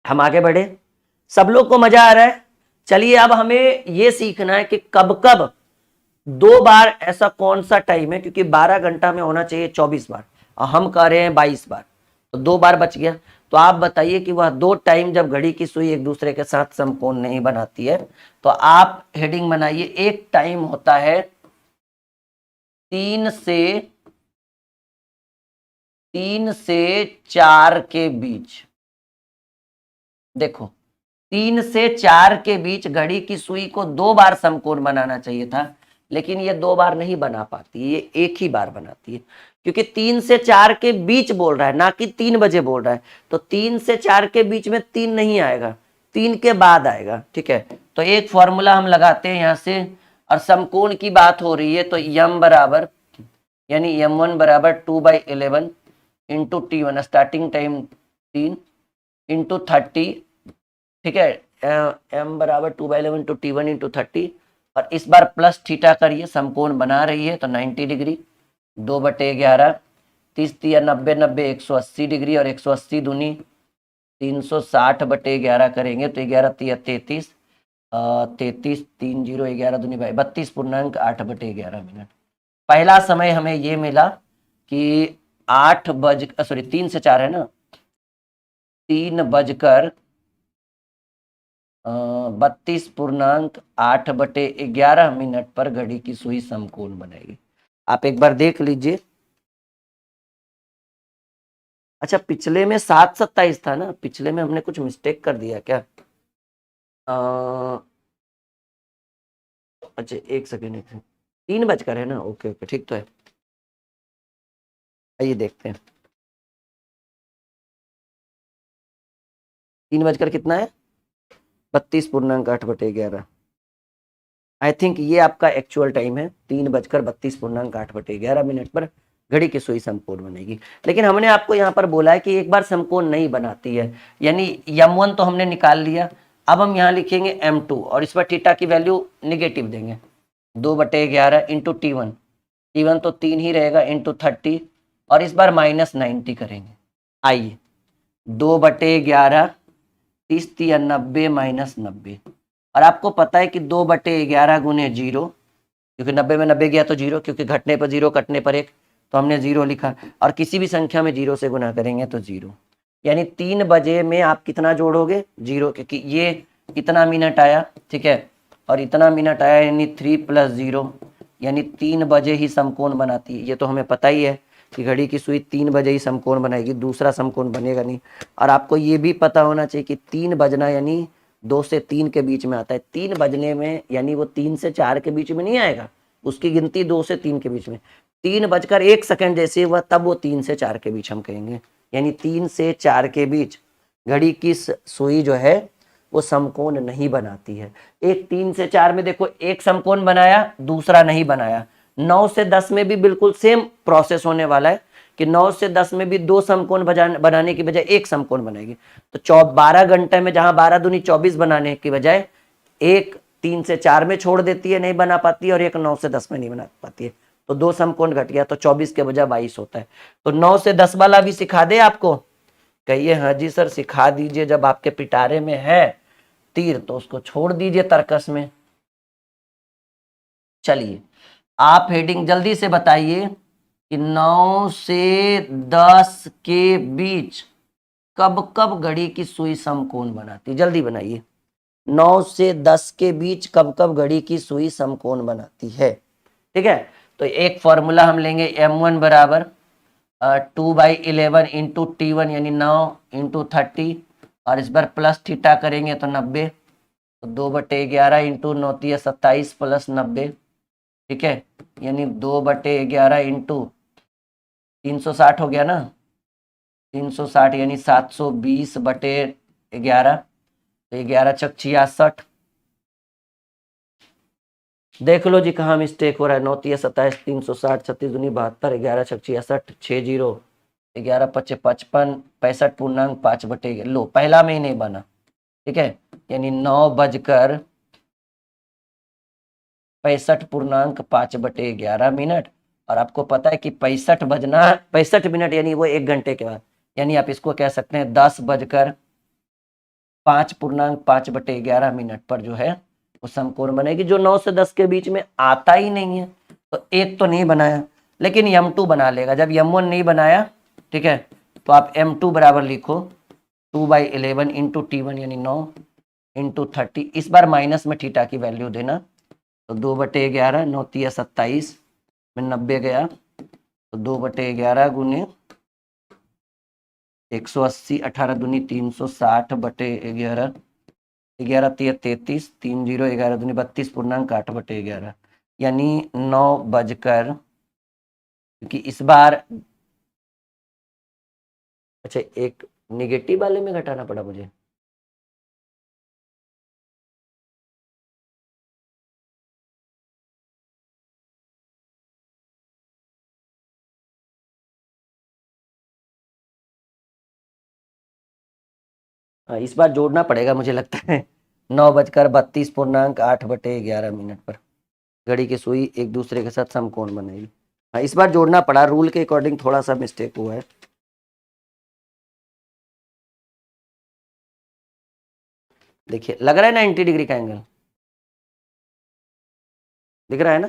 हम आगे बढ़े, सब लोग को मजा आ रहा है। चलिए अब हमें ये सीखना है कि कब कब 2 बार ऐसा कौन सा टाइम है, क्योंकि 12 घंटा में होना चाहिए 24 बार और हम कर रहे हैं 22 बार, तो 2 बार बच गया। तो आप बताइए कि वह 2 टाइम जब घड़ी की सुई एक दूसरे के साथ समकोण नहीं बनाती है, तो आप हेडिंग बनाइए। एक टाइम होता है 3 से 4 के बीच। देखो 3 से 4 के बीच घड़ी की सुई को 2 बार समकोण बनाना चाहिए था, लेकिन ये 2 बार नहीं बना पाती, ये एक ही बार बनाती है, क्योंकि 3 से 4 के बीच बोल रहा है, ना कि 3 बजे बोल रहा है। तो 3 से 4 के बीच में 3 नहीं आएगा, 3 के बाद आएगा, ठीक है। तो एक फॉर्मूला हम लगाते हैं यहां से, और समकोण की बात हो रही है, तो यम बराबर, यानी m1 बराबर 2/11 into T1, starting time 3 into 30, ठीक है। m बराबर 2/11 इंटू T1 इंटू 30, और इस बार प्लस थीटा करिए, समकोण बना रही है तो 90 डिग्री, 2/11, 30×3 = 90, 180 डिग्री, और 180 दूनी 360/11 करेंगे तो 11×3 = 33, 30, 11 दूनी 32.8/11 मिनट। पहला समय हमें ये मिला कि 3 से 4 है ना, 3:32.8/11 मिनट पर घड़ी की सुई समकोण बनेगी। आप एक बार देख लीजिए। अच्छा, पिछले में 7:27 था ना, पिछले में हमने कुछ मिस्टेक कर दिया क्या? अच्छा एक सेकेंड, 3 बजकर है ना, ओके ओके ठीक तो है। आइए देखते हैं 3 बजकर कितना है, 32.8/11। आई थिंक ये आपका एक्चुअल टाइम है, 3:32.8/11 मिनट पर घड़ी की सुई समकोण बनेगी। लेकिन हमने आपको यहाँ पर बोला है कि एक बार समकोण नहीं बनाती है, यानी m1 तो हमने निकाल लिया। अब हम यहाँ लिखेंगे m2 और इस पर थीटा की वैल्यू निगेटिव देंगे, 2/11 इंटू T1, T1 तो 3 ही रहेगा, इंटू 30, और इस बार -90 करेंगे। आइए 2/11, 30×90 -90, और आपको पता है कि 2/11 गुने 0, क्योंकि 90 में 90 गया तो 0, क्योंकि घटने पर 0 कटने पर 1, तो हमने 0 लिखा। और किसी भी संख्या में 0 से गुना करेंगे तो 0, यानी 3 बजे में आप कितना जोड़ोगे, 0, क्योंकि ये इतना मिनट आया, ठीक है, और इतना मिनट आया, यानी 3 + 0, यानी 3 बजे ही समकोण बनाती है। ये तो हमें पता ही है कि घड़ी की सुई 3 बजे ही समकोण बनाएगी, दूसरा समकोण बनेगा नहीं। और आपको ये भी पता होना चाहिए कि 3 बजना यानी 2 से 3 के बीच में आता है। 3 बजने में यानी वो 3 से 4 के बीच में नहीं आएगा, उसकी गिनती 2 से 3 के बीच में। 3:01 जैसे हुआ तब वो 3 से 4 के बीच हम कहेंगे, यानी 3 से 4 के बीच घड़ी की सुई जो है वो समकोण नहीं बनाती है। एक 3 से 4 में देखो एक समकोण बनाया, दूसरा नहीं बनाया। 9 से 10 में भी बिल्कुल सेम प्रोसेस होने वाला है कि 9 से 10 में भी 2 समकोण बनाने की बजाय एक समकोण बनेगी। तो 12 घंटे में जहां 12 दूनी 24 बनाने की बजाय एक 3 से 4 में छोड़ देती है, नहीं बना पाती है, और एक 9 से 10 में नहीं बना पाती है, तो 2 समकोण घट गया, तो 24 के बजाय 22 होता है। तो 9 से 10 वाला भी सिखा दे आपको, कहिए हाँ जी सर सिखा दीजिए। जब आपके पिटारे में है तीर तो उसको छोड़ दीजिए तर्कस में। चलिए आप हेडिंग जल्दी से बताइए कि 9 से 10 के बीच कब कब घड़ी की सुई समकोण बनाती, जल्दी बनाइए। 9 से 10 के बीच कब कब घड़ी की सुई समकोण बनाती है। ठीक है, तो एक फॉर्मूला हम लेंगे m1 बराबर 2/11 इंटू T1 यानी 9 इंटू 30, और इस बार प्लस थीटा करेंगे तो 90, तो 2/11 इंटू 9 27 प्लस 90, ठीक है, यानी 2/11 इंटू 360 हो गया ना, 360 यानी 720/11, तो 11 छक 66। देख लो जी कहाँ मिस्टेक हो रहा है। 9 तिया 27, 360, 36 दूनी 72, 11 छक 66, 60, 11 पचे 55, 65.5 लो, पहला में ही नहीं बना। ठीक है, यानी 9:65.5 और आपको पता है कि 65 बजना 65 मिनट यानी वो 1 घंटे के बाद, यानी आप इसको कह सकते हैं 10:05.5 पर जो है वो समकोण बनेगी, जो 9 से 10 के बीच में आता ही नहीं है। तो एक तो नहीं बनाया, लेकिन m2 बना लेगा। जब m1 नहीं बनाया, ठीक है, तो आप m2 बराबर लिखो 2/11 इंटू T1 यानी 9 इंटू 30, इस बार माइनस में थीटा की वैल्यू देना, तो 2/11, 9 तिया 27 में 90 गया, तो 2/11 गुने 180, 18 दूनी 360/11, 11 तिया 33, 30, 11 दूनी 32.8/11, यानी 9 बजकर, क्योंकि इस बार अच्छा एक निगेटिव वाले में घटाना पड़ा मुझे। हाँ, इस बार जोड़ना पड़ेगा मुझे लगता है। 9:32.8/11 पर घड़ी की सुई एक दूसरे के साथ समकोण बनेगी। हाँ, इस बार जोड़ना पड़ा, रूल के अकॉर्डिंग थोड़ा सा मिस्टेक हुआ है। देखिए लग रहा है ना 90 डिग्री का एंगल दिख रहा है ना।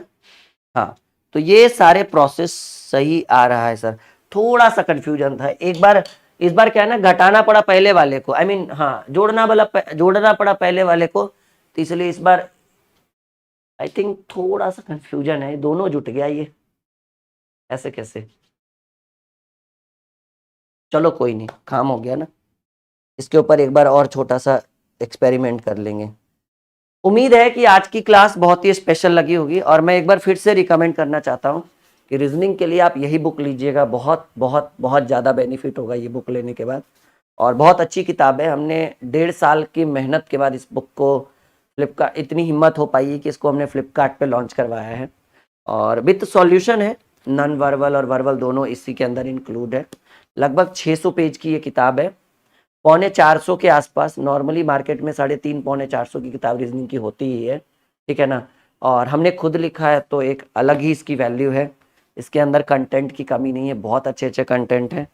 हाँ, तो ये सारे प्रोसेस सही आ रहा है सर, थोड़ा सा कंफ्यूजन था एक बार। इस बार क्या है ना, घटाना पड़ा पहले वाले को, आई मीन हाँ जोड़ना पड़ा पहले वाले को, तो इसलिए इस बार आई थिंक थोड़ा सा कंफ्यूजन है, दोनों जुट गया ये, ऐसे कैसे। चलो कोई नहीं, काम हो गया ना। इसके ऊपर एक बार और छोटा सा एक्सपेरिमेंट कर लेंगे। उम्मीद है कि आज की क्लास बहुत ही स्पेशल लगी होगी, और मैं एक बार फिर से रिकमेंड करना चाहता हूँ कि रीजनिंग के लिए आप यही बुक लीजिएगा, बहुत बहुत बहुत ज़्यादा बेनिफिट होगा ये बुक लेने के बाद। और बहुत अच्छी किताब है, हमने 1.5 साल की मेहनत के बाद इस बुक को फ्लिपकार्ट, इतनी हिम्मत हो पाई है कि इसको हमने फ्लिपकार्ट पे लॉन्च करवाया है, और विथ सॉल्यूशन है, नॉन वर्बल और वर्बल दोनों इसी के अंदर इंक्लूड है। लगभग 600 पेज की ये किताब है, 350 के आसपास। नॉर्मली मार्केट में 350 450 की किताब रीजनिंग की होती ही है, ठीक है ना। और हमने खुद लिखा है तो एक अलग ही इसकी वैल्यू है। इसके अंदर कंटेंट की कमी नहीं है, बहुत अच्छे अच्छे कंटेंट हैं।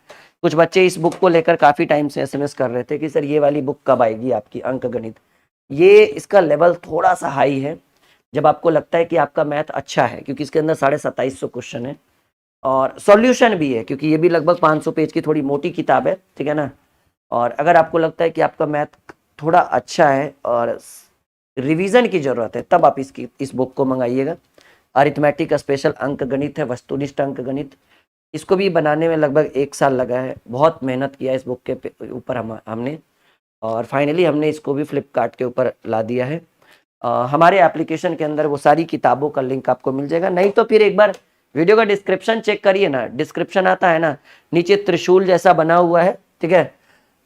कुछ बच्चे इस बुक को लेकर काफ़ी टाइम से SMS कर रहे थे कि सर ये वाली बुक कब आएगी आपकी, अंक गणित। ये इसका लेवल थोड़ा सा हाई है जब आपको लगता है कि आपका मैथ अच्छा है, क्योंकि इसके अंदर 2750 क्वेश्चन है, और सॉल्यूशन भी है, क्योंकि ये भी लगभग 500 पेज की थोड़ी मोटी किताब है, ठीक है ना। और अगर आपको लगता है कि आपका मैथ थोड़ा अच्छा है और रिवीजन की ज़रूरत है, तब आप इस बुक को मंगाइएगा। अरिथमेटिक स्पेशल अंक गणित है, वस्तुनिष्ठ अंक गणित, इसको भी बनाने में लगभग 1 साल लगा है, बहुत मेहनत किया इस बुक के ऊपर हमने, और फाइनली हमने इसको भी फ्लिपकार्ट के ऊपर ला दिया है। हमारे एप्लीकेशन के अंदर वो सारी किताबों का लिंक आपको मिल जाएगा, नहीं तो फिर एक बार वीडियो का डिस्क्रिप्शन चेक करिए ना, डिस्क्रिप्शन आता है ना, नीचे त्रिशूल जैसा बना हुआ है, ठीक है।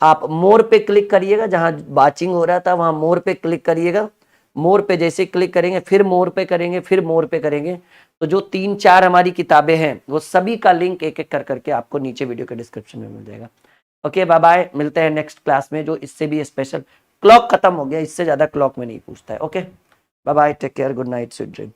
आप मोर पे क्लिक करिएगा, जहां वाचिंग हो रहा था वहां मोर पे क्लिक करिएगा। मोर पे जैसे क्लिक करेंगे, फिर मोर पे करेंगे, फिर मोर पे करेंगे, तो जो 3-4 हमारी किताबें हैं वो सभी का लिंक एक एक कर करके आपको नीचे वीडियो के डिस्क्रिप्शन में मिल जाएगा। ओके बाय बाय, मिलते हैं नेक्स्ट क्लास में जो इससे भी स्पेशल। क्लॉक खत्म हो गया, इससे ज्यादा क्लॉक में नहीं पूछता है। Okay bye bye, take care, good night, sweet dream.